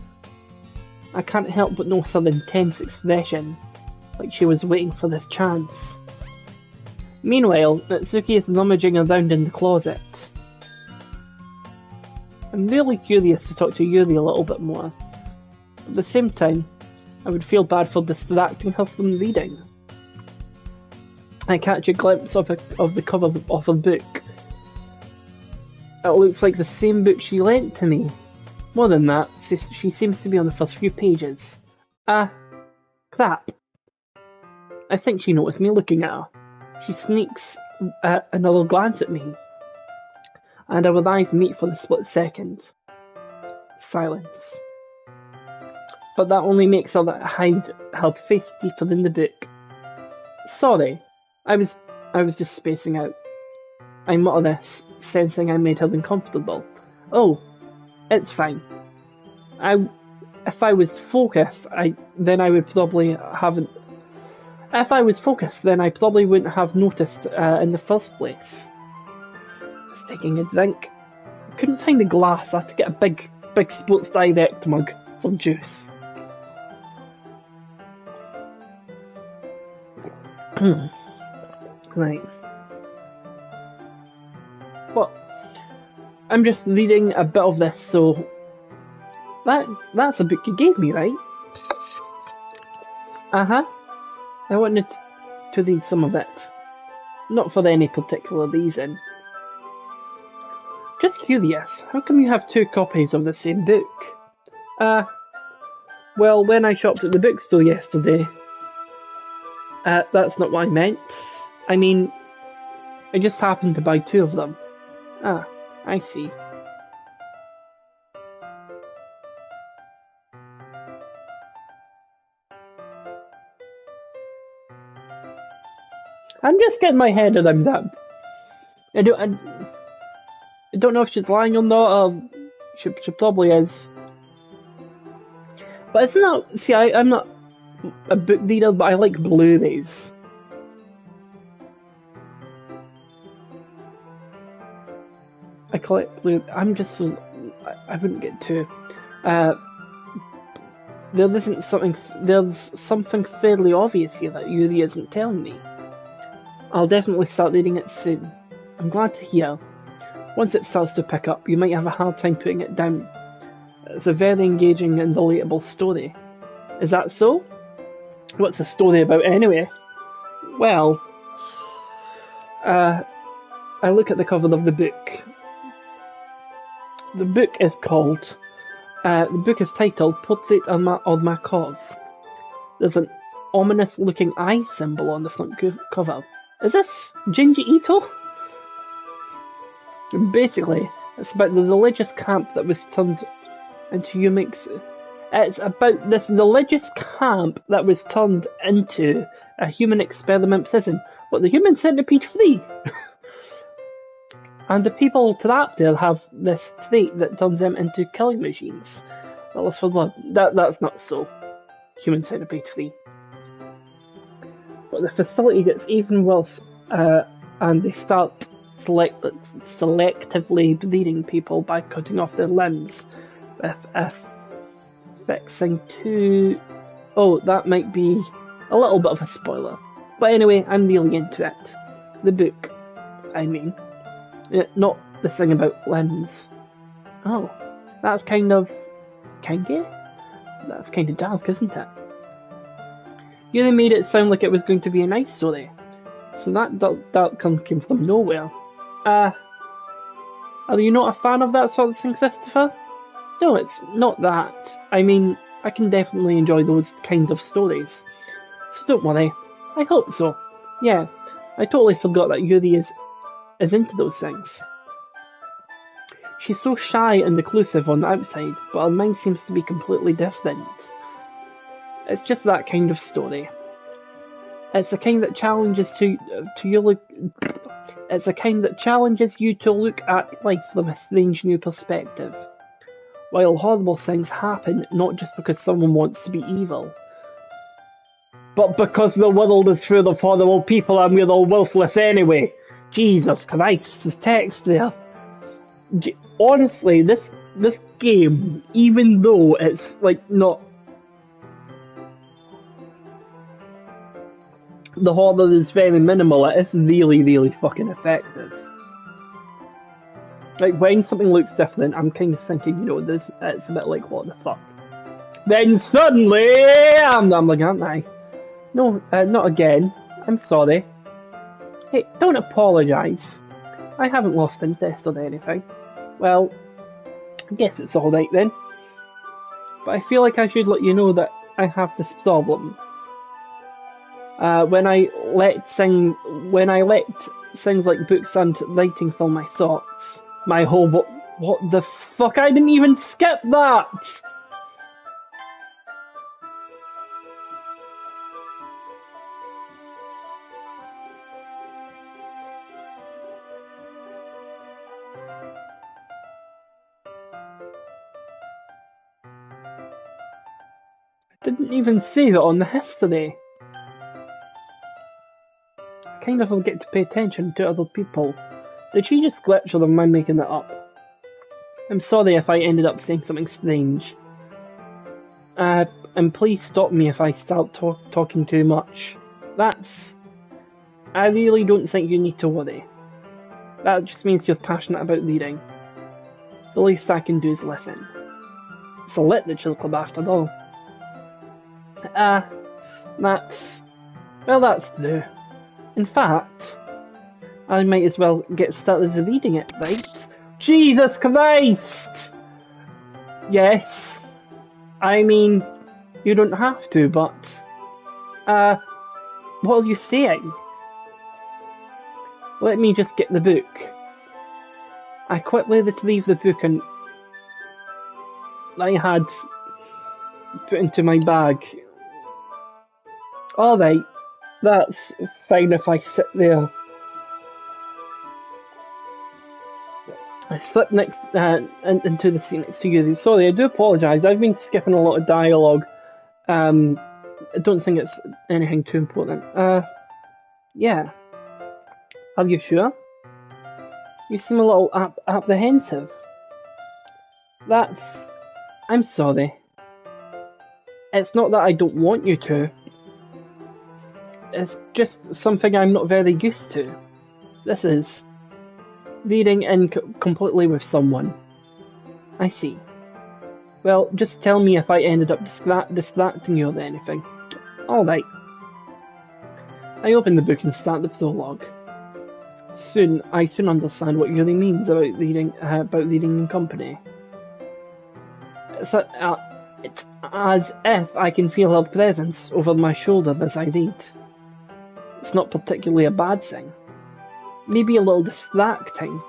Speaker 1: I can't help but notice her intense expression, like she was waiting for this chance. Meanwhile, Natsuki is rummaging around in the closet. I'm really curious to talk to Yuri a little bit more. At the same time, I would feel bad for distracting her from reading. I catch a glimpse of the cover of her book. It looks like the same book she lent to me. More than that, she seems to be on the first few pages. Crap. I think she noticed me looking at her. She sneaks another glance at me, and our eyes meet for a split second. Silence. But that only makes her hide her face deeper in the book. Sorry, I was just spacing out. I mutter this, sensing I made her uncomfortable. Oh, it's fine. If I was focused, then I probably wouldn't have noticed in the first place. I was taking a drink. I couldn't find the glass. I had to get a big Sports Direct mug for juice. Right. But I'm just reading a bit of this, so that's a book you gave me, right? I wanted to read some of it. Not for any particular reason. Just curious, how come you have 2 copies of the same book? Well, when I shopped at the bookstore yesterday, that's not what I meant. I mean, I just happened to buy 2 of them. I see. I'm just getting my head around that. I don't know if she's lying or not, or she probably is. But it's not. See, I'm not a book reader, but I like Blu-rays. I collect Blu. I'm just so. I wouldn't get too. There's something fairly obvious here that Yuri isn't telling me. I'll definitely start reading it soon. I'm glad to hear. Once it starts to pick up, you might have a hard time putting it down. It's a very engaging and relatable story. Is that so? What's the story about anyway? Well, I look at the cover of the book. The book is titled Portrait of Markov. There's an ominous-looking eye symbol on the front cover. Is this Junji Ito? Basically, it's about the religious camp that was turned into It's about this religious camp that was turned into a human experiment prison. What, the human centipede free? And the people trapped there have this trait that turns them into killing machines. That was for blood. That's not so. Human centipede free. But the facility gets even worse, and they start selectively bleeding people by cutting off their limbs. Fixing to... Oh, that might be a little bit of a spoiler. But anyway, I'm really into it. The book, I mean. Not the thing about limbs. Oh, that's kind of gay? That's kind of dark, isn't it? You really made it sound like it was going to be a nice story. So that came from nowhere. Are you not a fan of that sort of thing, Christopher? No, it's not that. I mean, I can definitely enjoy those kinds of stories. So don't worry. I hope so. Yeah, I totally forgot that Yuri is into those things. She's so shy and reclusive on the outside, but her mind seems to be completely different. It's just that kind of story. It's the kind that challenges It's a kind that challenges you to look at life from a strange new perspective. While horrible things happen, not just because someone wants to be evil, but because the world is full of horrible people and we're all worthless anyway. Jesus Christ, the text there. Honestly, this game, even though it's like not... The horror is very minimal, it's really, really fucking effective. Like, when something looks different, I'm kind of thinking, it's a bit like, what the fuck? Then suddenly, I'm like, aren't I? No, not again. I'm sorry. Hey, don't apologise. I haven't lost interest or anything. Well, I guess it's alright then. But I feel like I should let you know that I have this problem. When I let things like books and writing fill my thoughts, my whole what the fuck? I didn't even skip that! Didn't even see that on the history. I kind of forget to pay attention to other people. Did she just glitch or am I making that up? I'm sorry if I ended up saying something strange. And please stop me if I start talking too much. I really don't think you need to worry. That just means you're passionate about reading. The least I can do is listen. It's a literature club after all. That's new. In fact, I might as well get started reading it, right? Jesus Christ! Yes. I mean, you don't have to, but... what are you saying? Let me just get the book. I quickly retrieved the book and I had put into my bag. Alright, that's fine if I sit there. I slipped into the seat next to you. Sorry, I do apologise. I've been skipping a lot of dialogue. I don't think it's anything too important. Yeah. Are you sure? You seem a little apprehensive. I'm sorry. It's not that I don't want you to. It's just something I'm not very used to. This is reading in completely with someone. I see. Well, just tell me if I ended up distracting you or anything. Alright. I open the book and start the prologue. I soon understand what Yuri means about leading in company. It's as if I can feel her presence over my shoulder as I read. It's not particularly a bad thing. Maybe a little distracting,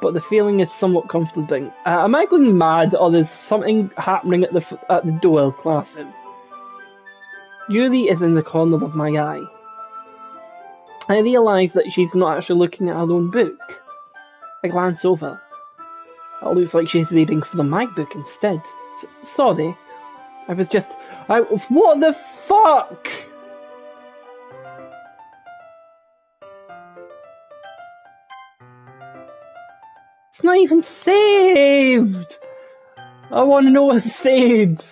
Speaker 1: but the feeling is somewhat comforting. Am I going mad, or is something happening at the door of the classroom? Yuri is in the corner of my eye. I realise that she's not actually looking at her own book. I glance over. It looks like she's reading from my book instead. Sorry. What the fuck?! It's not even saved! I want to know what's saved!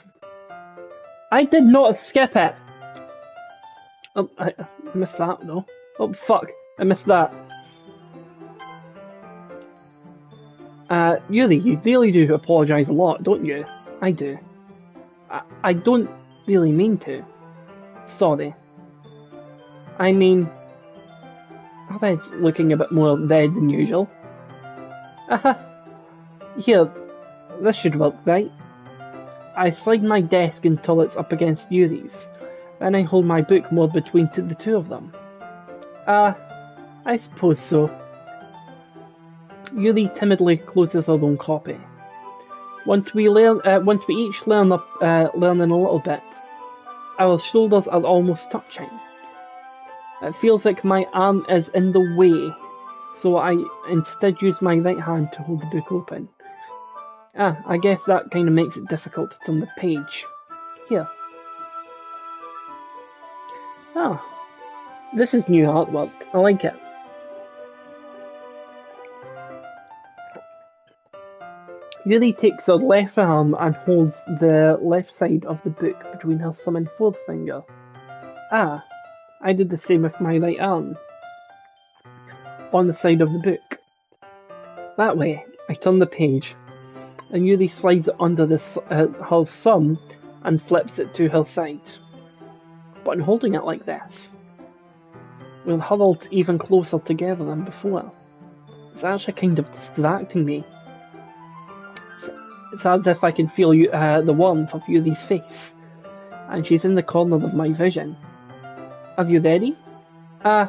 Speaker 1: I did not skip it! Oh, I missed that though. Oh fuck, I missed that. Yuri, you really do apologise a lot, don't you? I do. I don't really mean to. Sorry. I mean, her head's looking a bit more red than usual. Here, this should work, right? I slide my desk until it's up against Yuri's, then I hold my book more between the two of them. I suppose so. Yuri timidly closes her own copy. Once we each learn in a little bit, our shoulders are almost touching. It feels like my arm is in the way, so I instead use my right hand to hold the book open. I guess that kind of makes it difficult to turn the page. Here. This is new artwork. I like it. Yuri takes her left arm and holds the left side of the book between her thumb and forefinger. I did the same with my right arm. On the side of the book. That way, I turn the page, and Yuri slides it under her thumb and flips it to her side. But in holding it like this, we're huddled even closer together than before. It's actually kind of distracting me. It's as if I can feel the warmth of Yuri's face, and she's in the corner of my vision. Are you ready? To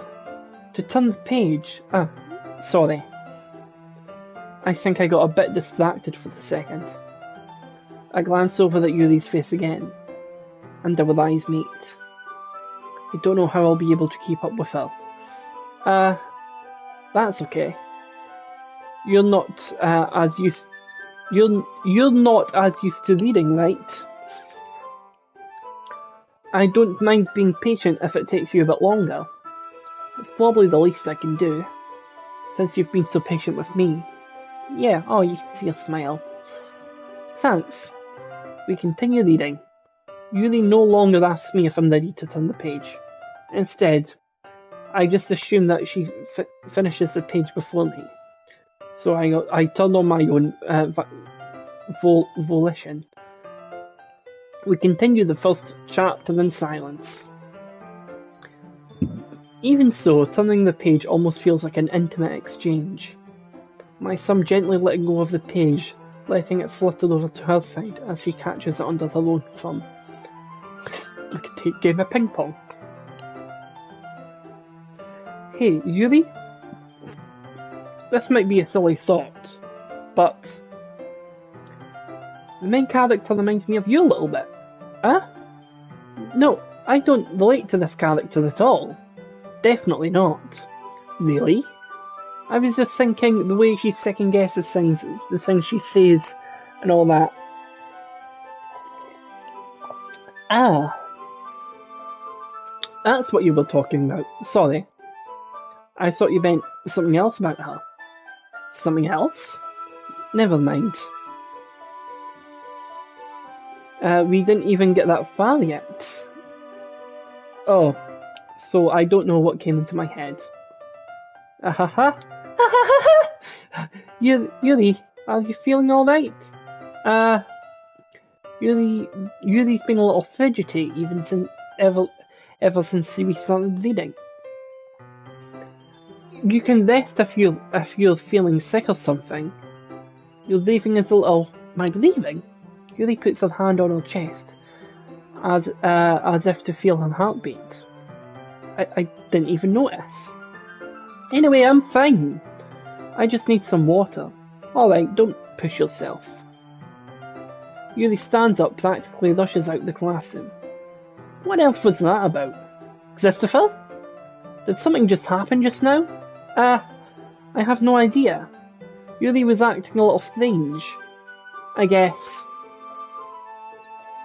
Speaker 1: turn the page. Sorry. I think I got a bit distracted for the second. I glance over at Yuri's face again, and our eyes meet. I don't know how I'll be able to keep up with her. That's okay. You're not as used to reading, right? I don't mind being patient if it takes you a bit longer. It's probably the least I can do, since you've been so patient with me. Yeah, you can see her smile. Thanks. We continue reading. Yuri no longer asks me if I'm ready to turn the page. Instead, I just assume that she finishes the page before me. So I turn on my own volition. We continue the first chapter in silence. Even so, turning the page almost feels like an intimate exchange. My thumb gently letting go of the page, letting it flutter over to her side as she catches it under her own thumb. Like a game of ping pong. Hey, Yuri? This might be a silly thought, but the main character reminds me of you a little bit. No, I don't relate to this character at all. Definitely not. Really? I was just thinking the way she second guesses things, the things she says, and all that. That's what you were talking about. Sorry. I thought you meant something else about her. Something else? Never mind. We didn't even get that far yet. Oh, so I don't know what came into my head. Yuri, are you feeling alright? Yuri's been a little fidgety ever since we started reading. You can rest if you're feeling sick or something. Your breathing is a little... My breathing? Yuri puts her hand on her chest, as if to feel her heartbeat. I didn't even notice. Anyway, I'm fine. I just need some water. Alright, don't push yourself. Yuri stands up, practically rushes out the classroom. What else was that about? Christopher? Did something just happen just now? I have no idea. Yuri was acting a little strange. I guess.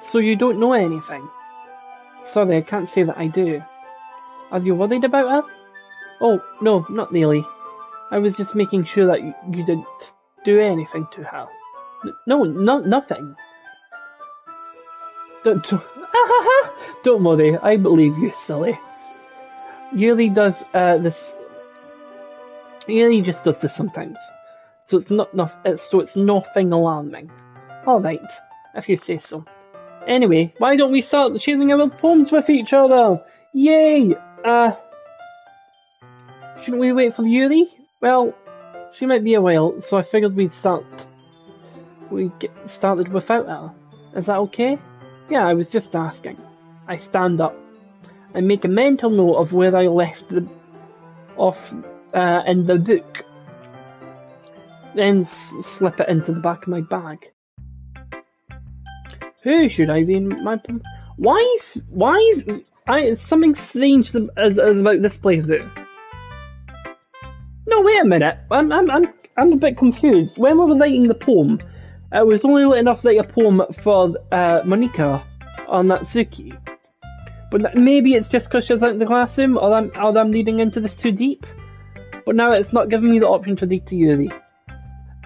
Speaker 1: So you don't know anything? Sorry, I can't say that I do. Are you worried about her? Oh, no, not really. I was just making sure that you didn't do anything to her. Nothing. Don't worry, I believe you, silly. Yuri does this. Yuri just does this sometimes, so it's nothing alarming. All right, if you say so. Anyway, why don't we start sharing our poems with each other? Yay! Shouldn't we wait for Yuri? Well, she might be a while, so I figured we'd get started without her. Is that okay? Yeah, I was just asking. I stand up. I make a mental note of where I left off in the book. Then slip it into the back of my bag. Who should I be in my... Why is something strange as about this playthrough? No, wait a minute. I'm a bit confused. When we were writing the poem, it was only letting us write a poem for Monika or Natsuki. But maybe it's just because she's out in the classroom, or I'm reading into this too deep. But now it's not giving me the option to read to Yuri.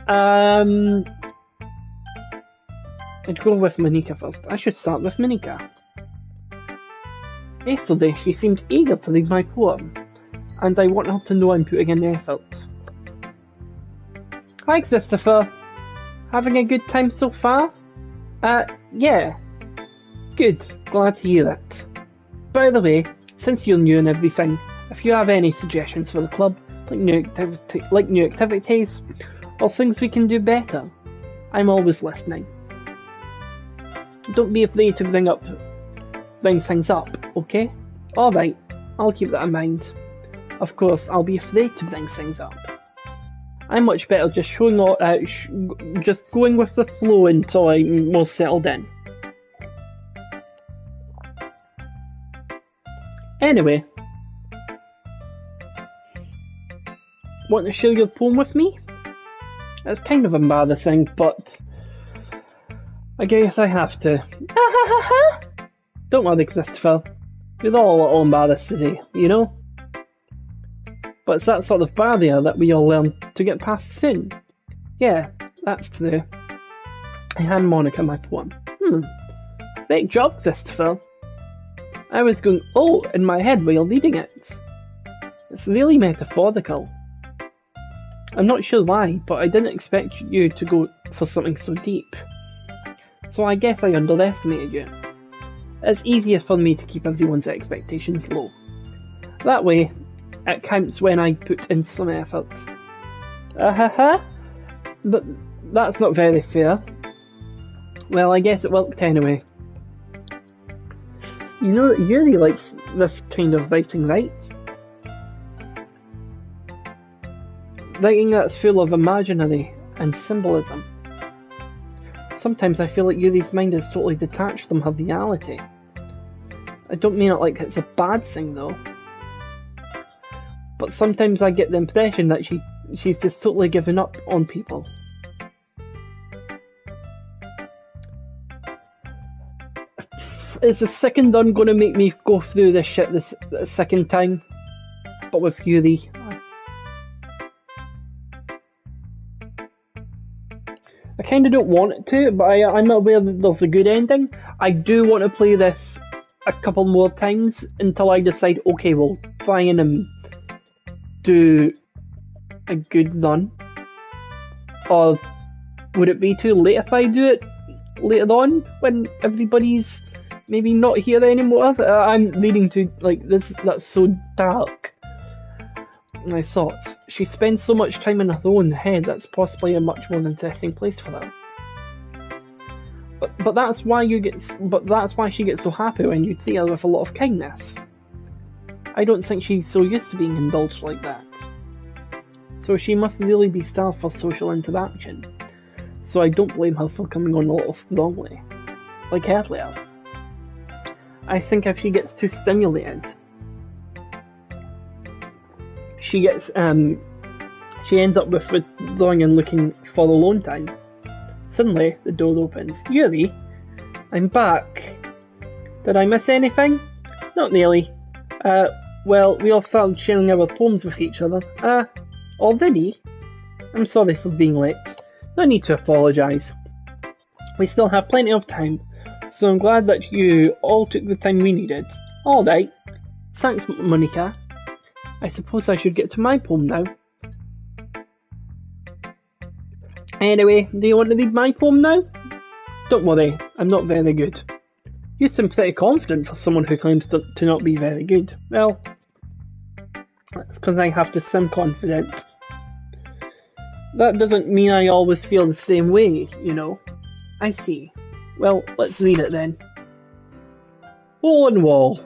Speaker 1: I'd go with Monika first. I should start with Monika. Yesterday she seemed eager to read my poem, and I want her to know I'm putting in effort. Hi Christopher. Having a good time so far? Yeah. Good. Glad to hear it. By the way, since you're new and everything, if you have any suggestions for the club, like new activities, or things we can do better, I'm always listening. Don't be afraid to bring things up, okay? Alright, I'll keep that in mind. Of course, I'll be afraid to bring things up. I'm much better just just going with the flow until I'm more settled in. Anyway, want to share your poem with me? It's kind of embarrassing, but I guess I have to. Don't worry, Christopher. We're all a little embarrassed today, you know? But it's that sort of barrier that we all learn to get past soon. Yeah, that's true. I hand Monika my poem. Great job, Christopher. I was going, oh, in my head while reading it. It's really metaphorical. I'm not sure why, but I didn't expect you to go for something so deep. So I guess I underestimated you. It's easier for me to keep everyone's expectations low. That way, it counts when I put in some effort. But that's not very fair. Well, I guess it worked anyway. You know that Yuri likes this kind of writing, right? Writing that's full of imaginary and symbolism. Sometimes I feel like Yuri's mind is totally detached from her reality. I don't mean it like it's a bad thing though. But sometimes I get the impression that she's just totally given up on people. Is the second run going to make me go through this shit this second time? But with Yuri. I kind of don't want it to, but I'm aware that there's a good ending. I do want to play this a couple more times until I decide, okay, we'll try and do a good run. Or would it be too late if I do it later on when everybody's maybe not here anymore. I'm leading to like this. That's so dark. My thoughts. She spends so much time in her own head. That's possibly a much more interesting place for her. But that's why she gets so happy when you treat her with a lot of kindness. I don't think she's so used to being indulged like that. So she must really be starved for social interaction. So I don't blame her for coming on a little strongly, like earlier. I think if she gets too stimulated, she ends up with withdrawing and looking for alone time. Suddenly, the door opens. Yuri, I'm back. Did I miss anything? Not really. Well, we all started sharing our poems with each other. Already? I'm sorry for being late. No need to apologise. We still have plenty of time, so I'm glad that you all took the time we needed. Alright. Thanks, Monica. I suppose I should get to my poem now. Anyway, do you want to read my poem now? Don't worry, I'm not very good. You seem pretty confident for someone who claims to not be very good. Well, that's because I have to seem confident. That doesn't mean I always feel the same way, you know. I see. Well, let's read it then. Hole and Wall.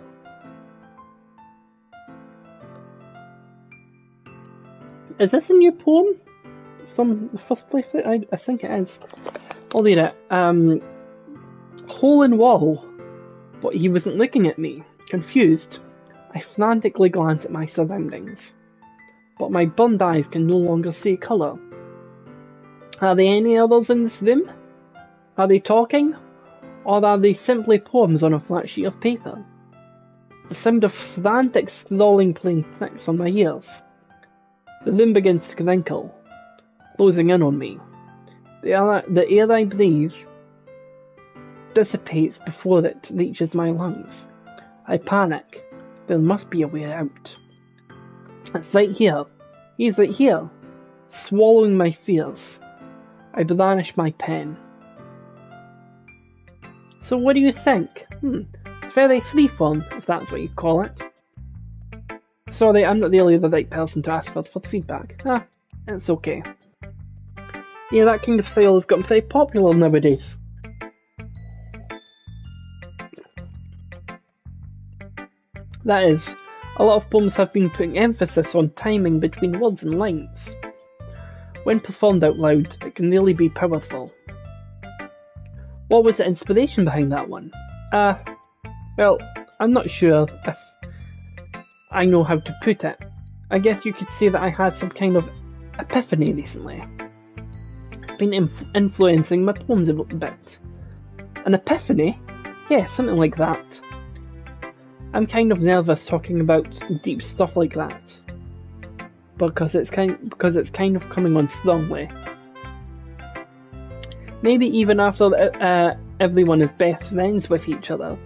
Speaker 1: Is this a new poem? From the first place? I think it is. I'll read it. Hole and Wall. But he wasn't looking at me. Confused, I frantically glance at my surroundings. But my burned eyes can no longer see colour. Are there any others in this room? Are they talking? Or are they simply poems on a flat sheet of paper? The sound of frantic scrawling playing tricks on my ears. The room begins to crinkle, closing in on me. The air I breathe dissipates before it reaches my lungs. I panic. There must be a way out. It's right here. He's right here. Swallowing my fears. I brandish my pen. So what do you think? It's very freeform, if that's what you call it. Sorry, I'm not really the right person to ask for feedback. It's okay. Yeah, that kind of style has gotten very popular nowadays. That is, a lot of poems have been putting emphasis on timing between words and lines. When performed out loud, it can really be powerful. What was the inspiration behind that one? Well, I'm not sure if I know how to put it. I guess you could say that I had some kind of epiphany recently. It's been influencing my poems a little bit. An epiphany? Yeah, something like that. I'm kind of nervous talking about deep stuff like that. Because it's kind of coming on strongly. Maybe even after everyone is best friends with each other.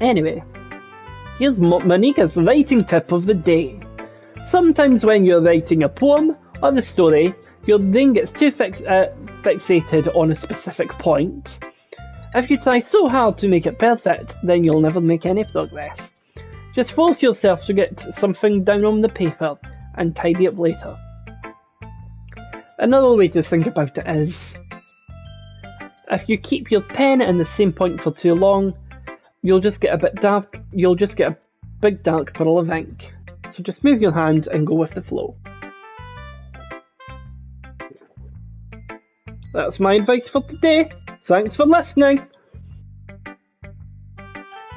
Speaker 1: Anyway, here's Monica's writing tip of the day. Sometimes when you're writing a poem or a story, your brain gets too fixated on a specific point. If you try so hard to make it perfect, then you'll never make any progress. Just force yourself to get something down on the paper and tidy up later. Another way to think about it is, if you keep your pen in the same point for too long, you'll just get a big dark puddle of ink. So just move your hand and go with the flow. That's my advice for today. Thanks for listening.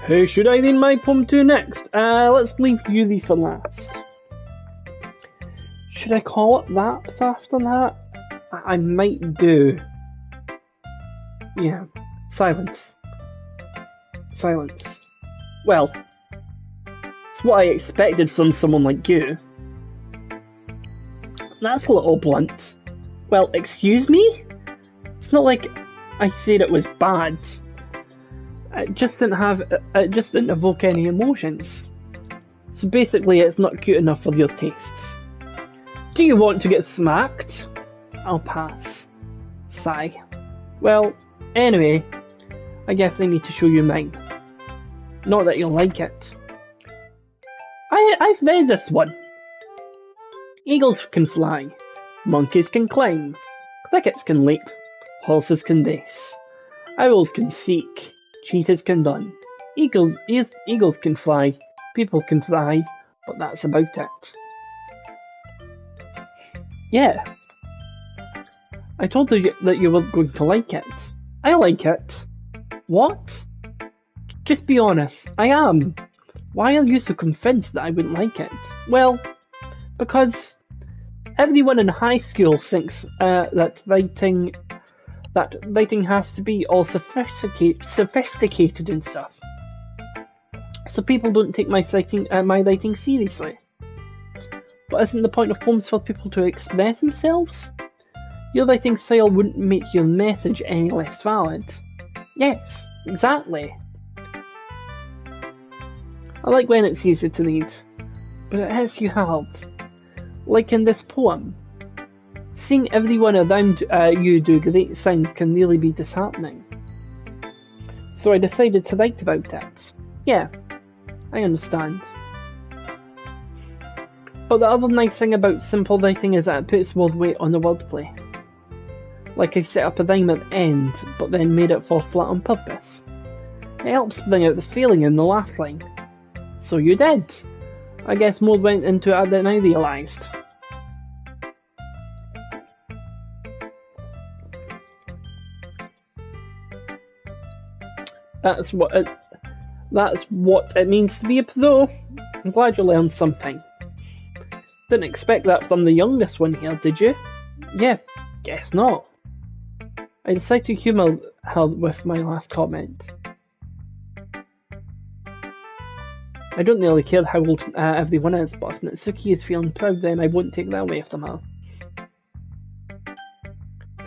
Speaker 1: Who should I read my poem to next? Let's leave Yuri for last. Should I call it that after that? I might do. Yeah. Silence. Well, it's what I expected from someone like you. That's a little blunt. Well, excuse me? It's not like I said it was bad. It just didn't evoke any emotions. So basically it's not cute enough for your tastes. Do you want to get smacked? I'll pass. Sigh. Well, Anyway, I guess I need to show you mine. Not that you'll like it. I've read this one. Eagles can fly, monkeys can climb, crickets can leap, horses can race, owls can seek, cheetahs can run, eagles can fly, people can fly, but that's about it. Yeah. I told you that you were going to like it. I like it. What? Just be honest, I am. Why are you so convinced that I wouldn't like it? Well, because everyone in high school thinks that writing has to be all sophisticated and stuff. So people don't take my writing seriously. But isn't the point of poems for people to express themselves? Your writing style wouldn't make your message any less valid. Yes, exactly. I like when it's easy to read, but it hits you hard. Like in this poem. Seeing everyone around you do great things can really be disheartening. So I decided to write about it. Yeah, I understand. But the other nice thing about simple writing is that it puts more weight on the wordplay. Like I set up a rhyme at the end, but then made it fall flat on purpose. It helps bring out the feeling in the last line. So you did. I guess more went into it than I realised. That's what it means to be a pro. I'm glad you learned something. Didn't expect that from the youngest one here, did you? Yeah, guess not. I decided to humour her with my last comment. I don't really care how old everyone is, but if Natsuki is feeling proud, then I won't take that away from her.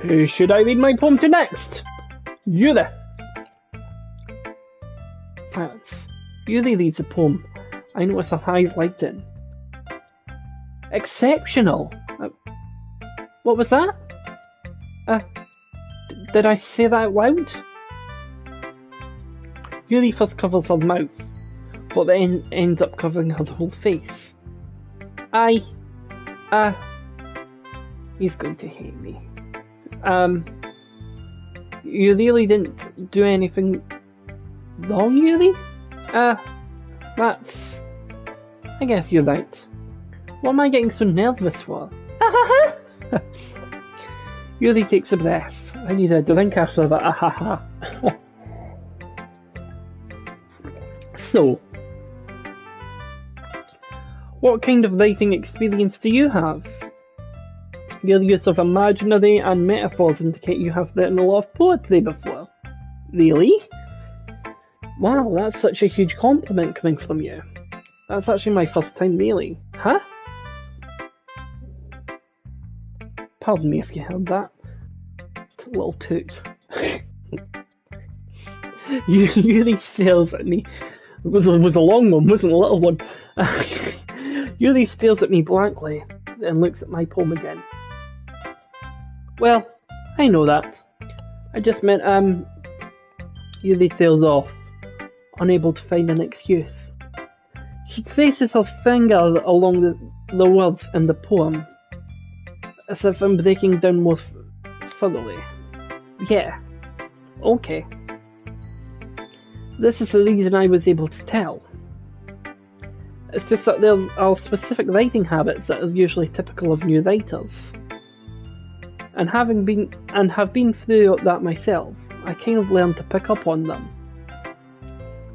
Speaker 1: Who should I read my poem to next? Yuri! Silence. Yuri reads a poem. I notice her eyes lighten. Exceptional! What was that? Did I say that out loud? Yuri first covers her mouth, but then ends up covering her whole face. He's going to hate me. You really didn't do anything wrong, Yuri? I guess you're right. What am I getting so nervous for? Yuri takes a breath. I need a drink after that. Ahaha. So, what kind of writing experience do you have? Your use of imaginary and metaphors indicate you have written a lot of poetry before. Really? Wow, that's such a huge compliment coming from you. That's actually my first time really. Huh? Pardon me if you heard that. It's a little toot. Yuri stares at me. It was a long one, wasn't a little one. Yuri stares at me blankly, then looks at my poem again. Well, I know that. I just meant, Yuri sails off, unable to find an excuse. She traces her finger along the words in the poem, as if I'm breaking down more thoroughly. Yeah, okay. This is the reason I was able to tell. It's just that there are specific writing habits that are usually typical of new writers. And have been through that myself, I kind of learned to pick up on them.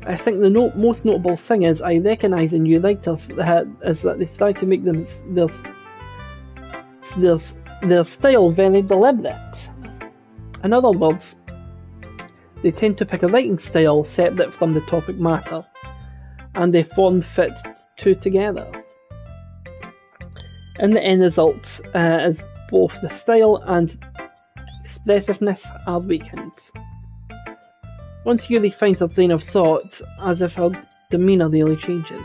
Speaker 1: I think the most notable thing is I recognise in new writers is that they try to make their style very deliberate. In other words, they tend to pick a writing style separate from the topic matter, and they form-fit two together. And the end result is both the style and expressiveness are weakened. Once Yuri finds her train of thought, as if her demeanour really changes.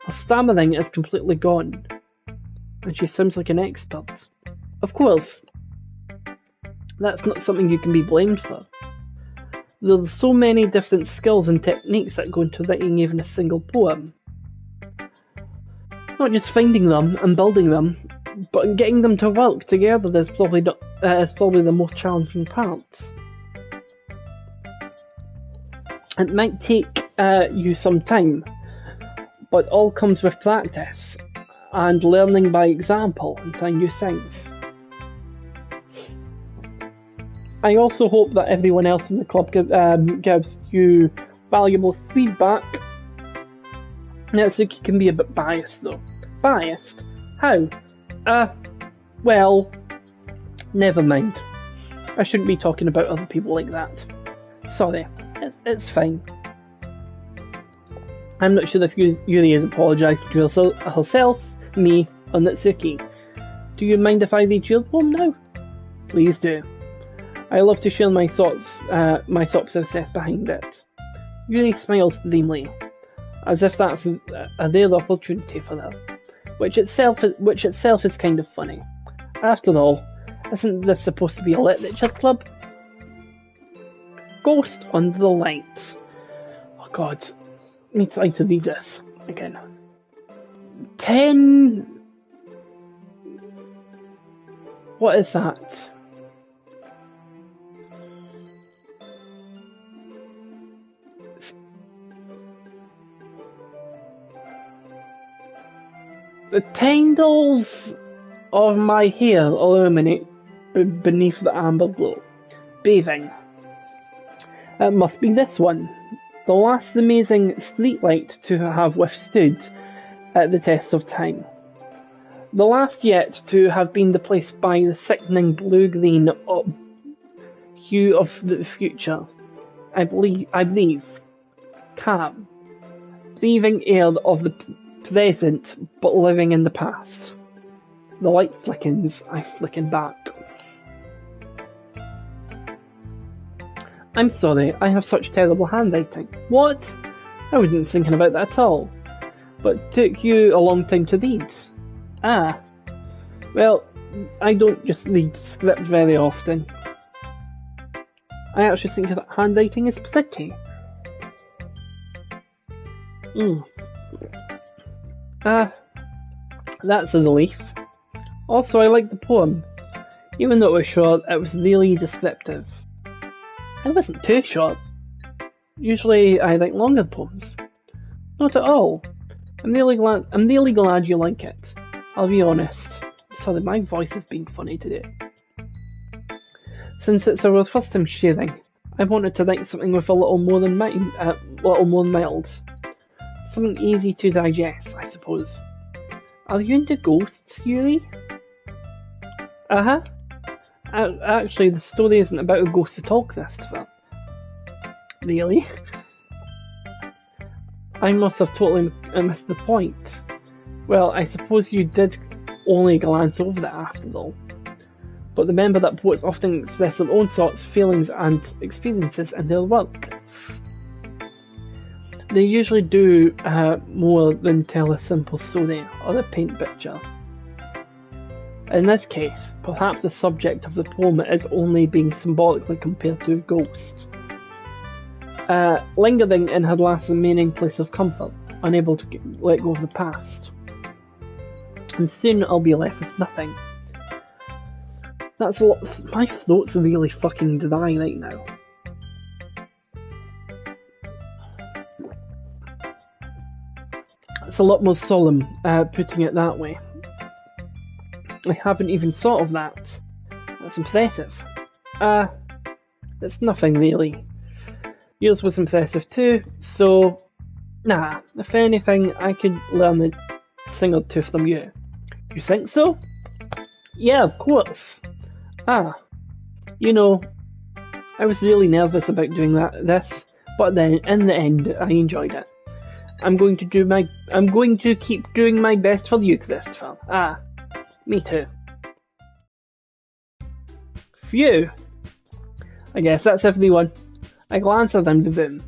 Speaker 1: Her stammering is completely gone, and she sounds like an expert. Of course, that's not something you can be blamed for. There's so many different skills and techniques that go into writing even a single poem. Not just finding them and building them, but getting them to work together is probably the most challenging part. It might take you some time, but it all comes with practice and learning by example and trying new things. I also hope that everyone else in the club gives you valuable feedback. Natsuki can be a bit biased though. Biased? How? Well, never mind. I shouldn't be talking about other people like that. Sorry, it's fine. I'm not sure if Yuri has apologised to herself, me, or Natsuki. Do you mind if I read your poem now? Please do. I love to share my thoughts process behind it. Yuri smiles dreamily, as if that's a rare opportunity for her, which itself is kind of funny. After all, isn't this supposed to be a literature club? Ghost Under the Light. Oh god, me trying to read this again. 10... What is that? The tendrils of my hair illuminate beneath the amber glow. Bathing. It must be this one. The last amazing streetlight to have withstood the test of time. The last yet to have been replaced by the sickening blue-green hue of the future. I believe. Calm. Breathing air of the present, but living in the past. The light flickens, I flicken back. I'm sorry, I have such terrible handwriting. What? I wasn't thinking about that at all. But it took you a long time to read. Ah. Well, I don't just read script very often. I actually think that handwriting is pretty. That's a relief. Also, I like the poem. Even though it was short, it was really descriptive. It wasn't too short. Usually I write longer poems. Not at all. I'm really glad you like it. I'll be honest. Sorry, my voice is being funny today. Since it's our first time sharing, I wanted to write something with a little more mild. Something easy to digest, I suppose. Are you into ghosts, Yuri? Actually, the story isn't about a ghost at all, Christopher. Really? I must have totally missed the point. Well, I suppose you did only glance over it after all. But remember that poets often express their own thoughts, feelings and experiences in their work. They usually do more than tell a simple story or a paint picture. In this case, perhaps the subject of the poem is only being symbolically compared to a ghost. Lingering in her last remaining place of comfort, unable to let go of the past. And soon I'll be left with nothing. That's a lot. My throat's really fucking dry right now. It's a lot more solemn, putting it that way. I haven't even thought of that. That's impressive. It's nothing really. Yours was impressive too, so... Nah, if anything, I could learn a thing or two from you. You think so? Yeah, of course. You know, I was really nervous about doing this, but then in the end, I enjoyed it. I'm going to keep doing my best for you, Christopher. Me too. Phew. I guess that's everyone. I glance around the room.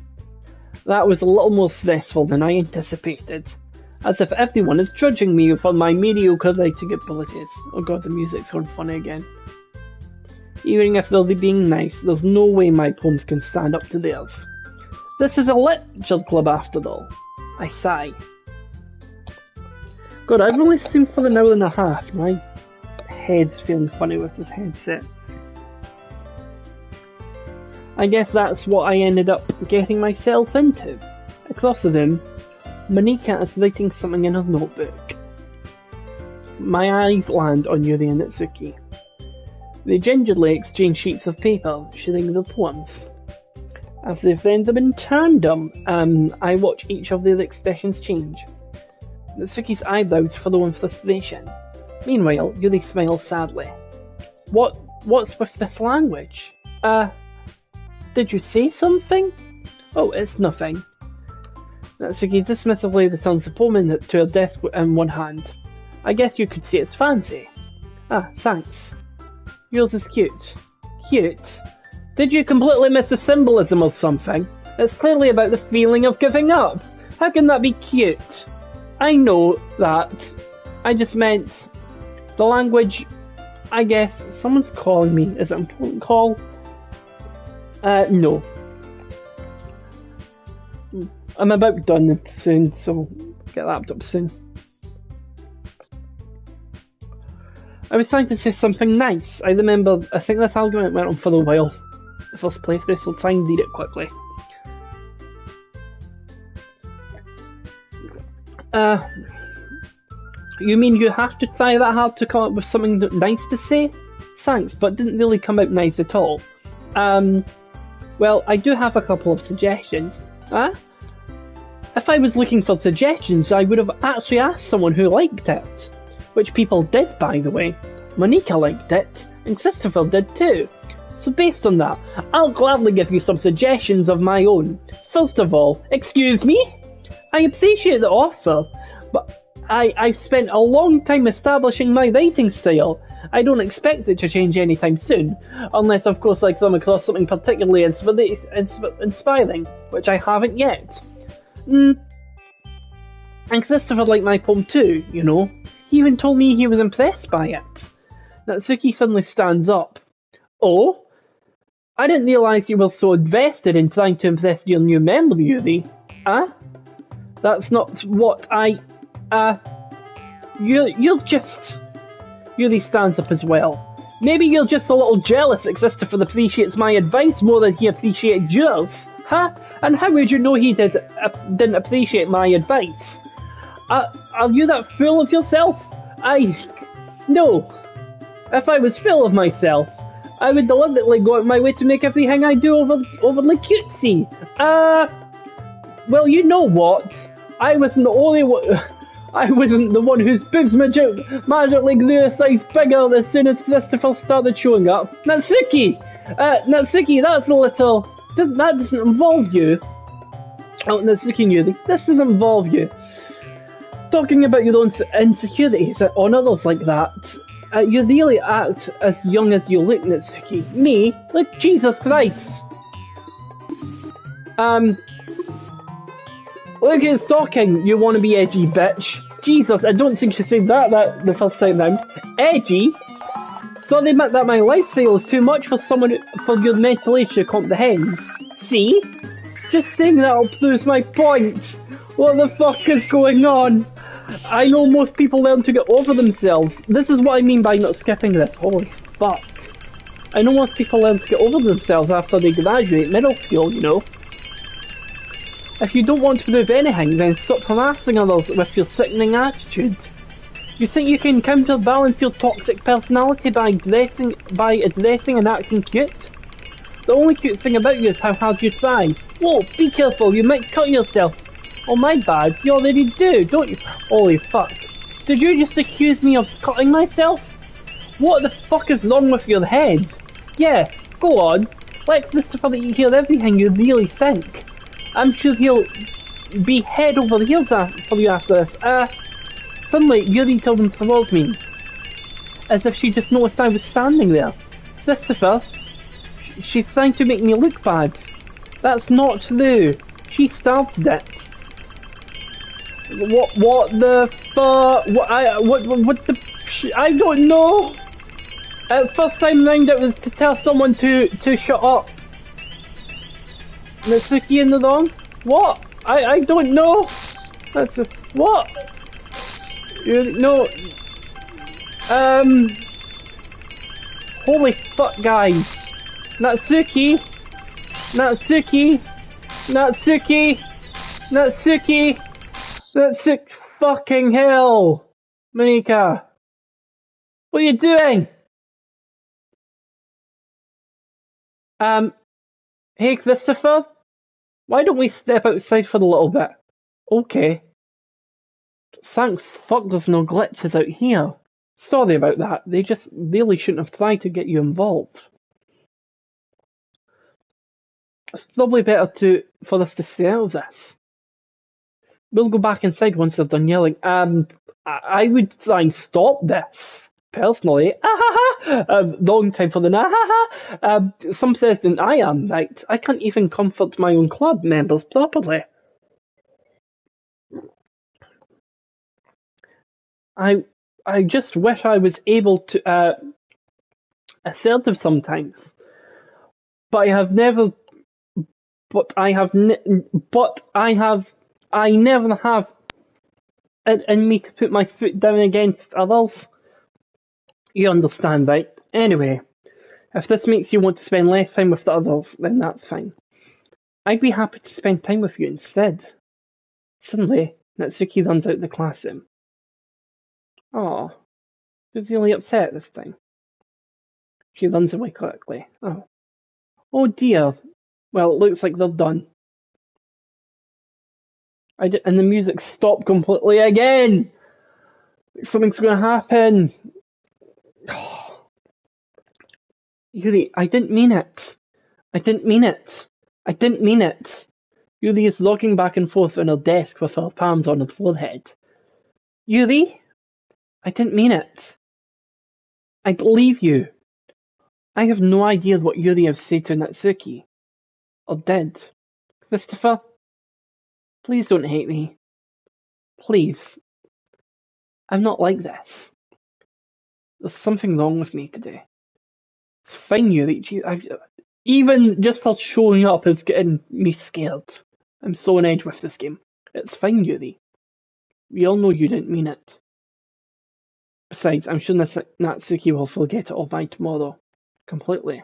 Speaker 1: That was a little more stressful than I anticipated. As if everyone is judging me for my mediocre writing abilities. Oh god, the music's gone funny again. Even if they're being nice, there's no way my poems can stand up to theirs. This is a lecture club after all. I sigh. God, I've only streamed for an hour and a half. My head's feeling funny with this headset. I guess that's what I ended up getting myself into. Across the room, Monika is writing something in her notebook. My eyes land on Yuri and Natsuki. They gingerly exchange sheets of paper, sharing their poems. As they bend them in tandem, I watch each of their expressions change. Natsuki's eyebrows furrow in frustration. Meanwhile, Yuri smiles sadly. What's with this language? Did you say something? Oh, it's nothing. Natsuki dismissively returns the poem to her desk in one hand. I guess you could say it's fancy. Ah, thanks. Yours is cute. Cute? Did you completely miss the symbolism or something? It's clearly about the feeling of giving up. How can that be cute? I know that. I just meant the language. I guess someone's calling me. Is it an important call? No. I'm about done soon, so get wrapped up soon. I was trying to say something nice. I think this argument went on for a while. The first playthrough, so I'll try and read it quickly. You mean you have to try that hard to come up with something nice to say? Thanks, but it didn't really come out nice at all. Well, I do have a couple of suggestions. If I was looking for suggestions, I would have actually asked someone who liked it. Which people did, by the way. Monika liked it, and Christopher did too. So based on that, I'll gladly give you some suggestions of my own. First of all, excuse me? I appreciate the offer, but I've spent a long time establishing my writing style. I don't expect it to change anytime soon, unless of course I come across something particularly inspiring, which I haven't yet. And Christopher liked my poem too, you know. He even told me he was impressed by it. Natsuki suddenly stands up. Oh? I didn't realise you were so invested in trying to impress your new member, Yuri. That's not what you're just... Yuri stands up as well. Maybe you're just a little jealous that Christopher appreciates my advice more than he appreciated yours. And how would you know he didn't appreciate my advice? Are you that full of yourself? No. If I was full of myself, I would deliberately go out my way to make everything I do overly cutesy. Well, you know what? I wasn't the one whose boobs magically grew a size bigger as soon as Christopher started showing up. Natsuki! Natsuki, that's a little... That doesn't involve you. Oh, Natsuki and Yuri, this doesn't involve you. Talking about your own insecurities on others like that. You really act as young as you look, Natsuki. Me? Like Jesus Christ. Look who's talking, you wanna be edgy bitch. Jesus, I don't think you said that the first time round. Edgy? So they admit that my lifestyle is too much for your mental age to comprehend. See? Just saying that proves my point. What the fuck is going on? I know most people learn to get over themselves. This is what I mean by not skipping this. Holy fuck. I know most people learn to get over themselves after they graduate middle school, you know. If you don't want to prove anything, then stop harassing others with your sickening attitude. You think you can counterbalance your toxic personality by addressing and acting cute? The only cute thing about you is how hard you try. Whoa, be careful, you might cut yourself. Oh my bad, you already do, don't you? Holy fuck. Did you just accuse me of cutting myself? What the fuck is wrong with your head? Yeah, go on. Let Christopher hear everything you really think. I'm sure he'll be head over heels for you after this. Suddenly, Yuri turned towards me, as if she just noticed I was standing there. Christopher, she's trying to make me look bad. That's not true. She started it. What the fuck? I don't know. First time round it was to tell someone to shut up. Natsuki in the wrong? What? I don't know. That's what? No. Holy fuck, guys. Natsuki. Natsuki. Natsuki. Natsuki. Natsuki. Fucking hell. Monika. What are you doing? Hey Christopher? Why don't we step outside for a little bit? Okay. Thank fuck there's no glitches out here. Sorry about that. They just really shouldn't have tried to get you involved. It's probably better for us to stay out of this. We'll go back inside once they're done yelling. I would try and stop this. Personally. Wrong time for the some president I am, right? I can't even comfort my own club members properly. I just wish I was able to assertive sometimes. But I never have it in me to put my foot down against others. You understand, right? Anyway, if this makes you want to spend less time with the others, then that's fine. I'd be happy to spend time with you instead. Suddenly, Natsuki runs out the classroom. Oh, she's really upset this time. She runs away quickly. Oh dear. Well, it looks like they're done. And the music stopped completely again! Something's gonna happen! Yuri, I didn't mean it. I didn't mean it. I didn't mean it. Yuri is rocking back and forth on her desk with her palms on her forehead. Yuri? I didn't mean it. I believe you. I have no idea what Yuri has said to Natsuki. Or did. Christopher? Please don't hate me. Please. I'm not like this. There's something wrong with me today. It's fine, Yuri. Even just her showing up is getting me scared. I'm so on edge with this game. It's fine, Yuri. We all know you didn't mean it. Besides, I'm sure Natsuki will forget it all by tomorrow. Completely.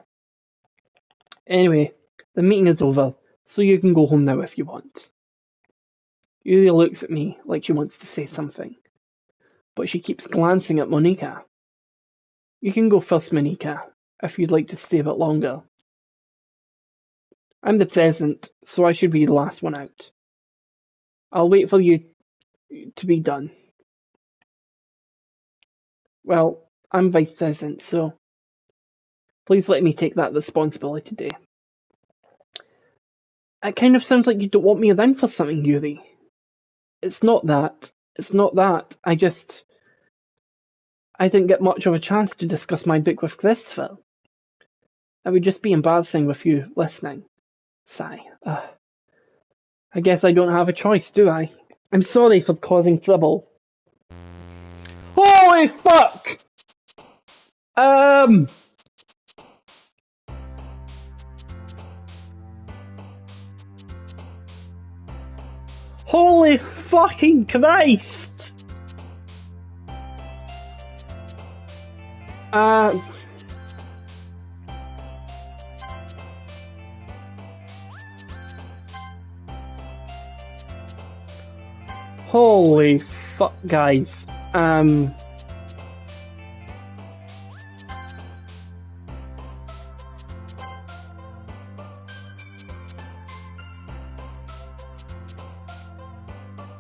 Speaker 1: Anyway, the meeting is over, so you can go home now if you want. Yuri looks at me like she wants to say something, but she keeps glancing at Monika. You can go first, Monika, if you'd like to stay a bit longer. I'm the president, so I should be the last one out. I'll wait for you to be done. Well, I'm vice president, so please let me take that responsibility today. It kind of sounds like you don't want me around for something, Yuri. It's not that. It's not that. I didn't get much of a chance to discuss my book with Christopher. It would just be embarrassing with you listening. Sigh. I guess I don't have a choice, do I? I'm sorry for causing trouble. Holy fuck! Holy fucking Christ! Holy fuck, guys.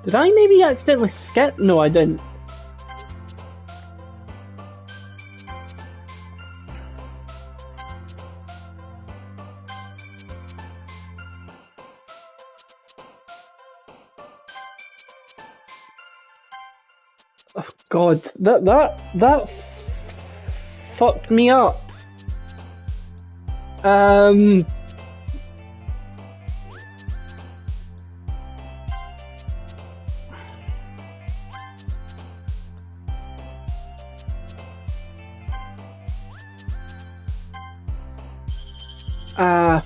Speaker 1: Did I maybe accidentally skip? No, I didn't. Oh god, that fucked me up. Uh,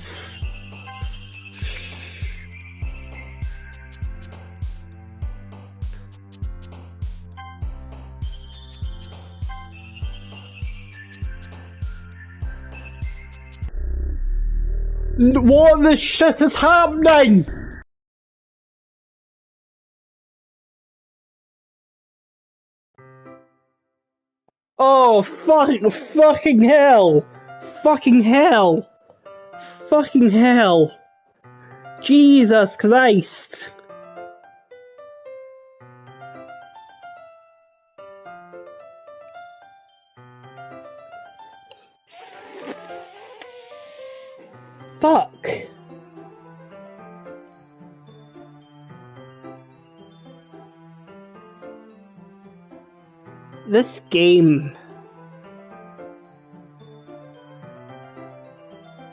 Speaker 1: what the shit is happening? Oh, fucking hell! Fucking hell! Fucking hell! Jesus Christ! Fuck! This game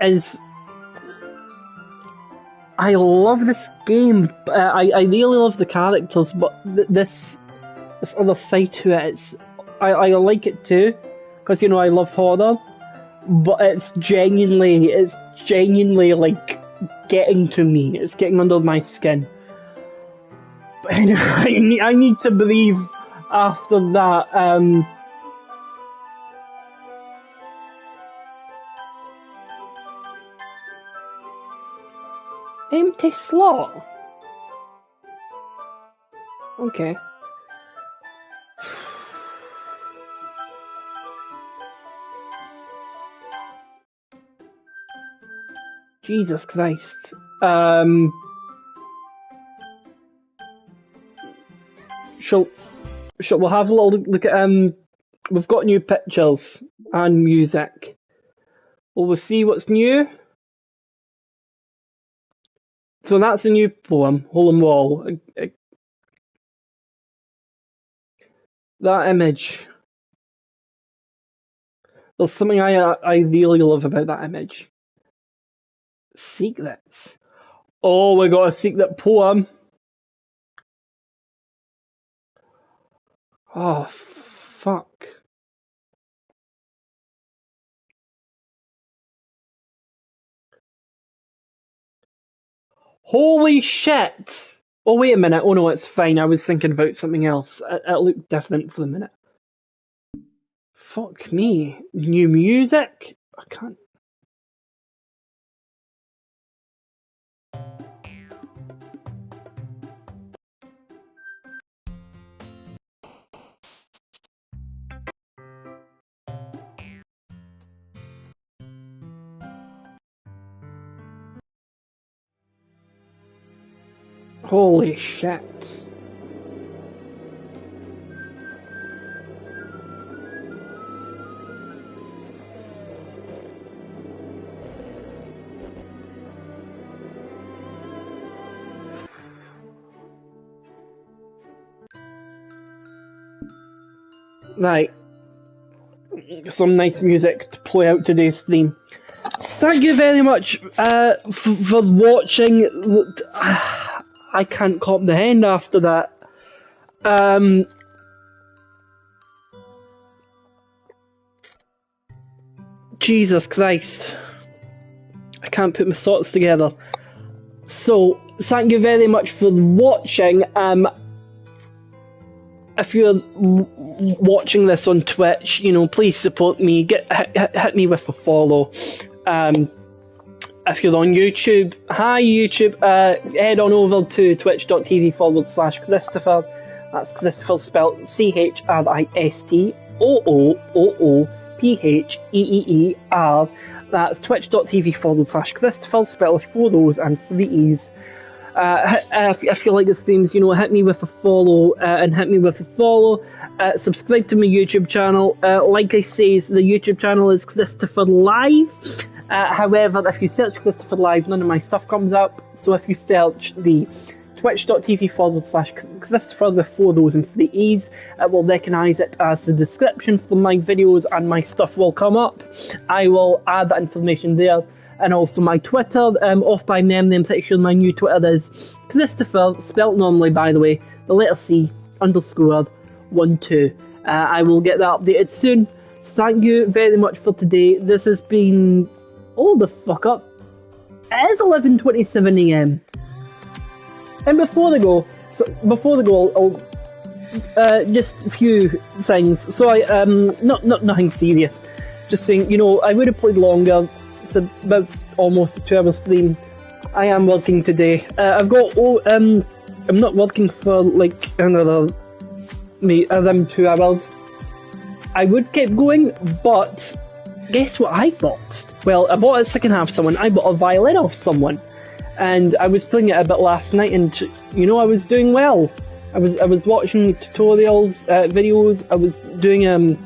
Speaker 1: is... I love this game. I really love the characters, but this other side to it, I like it too, because you know I love horror. But it's genuinely like getting to me. It's getting under my skin. But I need to believe after that. Empty slot. Okay. Jesus Christ. We'll have a little look at we've got new pictures and music. Will we see what's new? So that's a new poem, Hole and Wall. That image. There's something I really love about that image. Secrets. Oh, we got a secret poem. Oh, fuck. Holy shit! Oh, wait a minute. Oh no, it's fine. I was thinking about something else. It looked different for a minute. Fuck me. New music? I can't. Holy shit. Right. Some nice music to play out today's theme. Thank you very much for watching. I can't comprehend after that. Jesus Christ. I can't put my thoughts together. So, thank you very much for watching. If you're watching this on Twitch, you know, please support me. Hit me with a follow. If you're on YouTube, hi YouTube, head on over to twitch.tv/Christopher. That's Christopher spelled CHRISTOOPHEEER. That's twitch.tv/Christopher, spelled with 4 O's and 3 E's. If you like the streams, you know, hit me with a follow and hit me with a follow. Subscribe to my YouTube channel. Like I say, the YouTube channel is Christopher Live. However, if you search Christopher Live, none of my stuff comes up. So if you search the twitch.tv/Christopher with 4 O's and 3 E's, it will recognise it as the description for my videos and my stuff will come up. I will add that information there. And also my Twitter, off by memory, I'm pretty sure my new Twitter is Christopher, spelt normally by the way, the letter C, _12. I will get that updated soon. Thank you very much for today. This has been hold the fuck up. It is 11:27 AM. And before I go, just a few things. So not nothing serious. Just saying, I would have played longer. It's about almost a 2-hour stream. I am working today. I'm not working for like another 2 hours. I would keep going, but guess what I bought? Well, I bought it second-hand off someone. I bought a violin off someone, and I was playing it a bit last night, and I was doing well. I was watching tutorials, videos. I was doing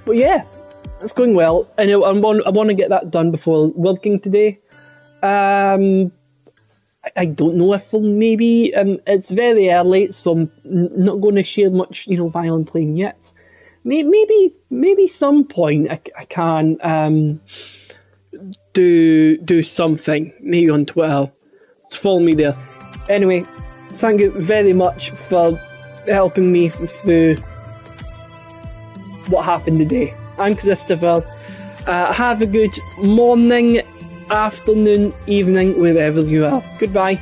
Speaker 1: but yeah, it's going well. And I want to get that done before working today. I don't know if maybe it's very early, so I'm not going to share much violin playing yet. Maybe some point I can do something, maybe on Twitter. Just follow me there. Anyway, thank you very much for helping me through what happened today. I'm Christopher. Have a good morning, afternoon, evening, wherever you are. Goodbye.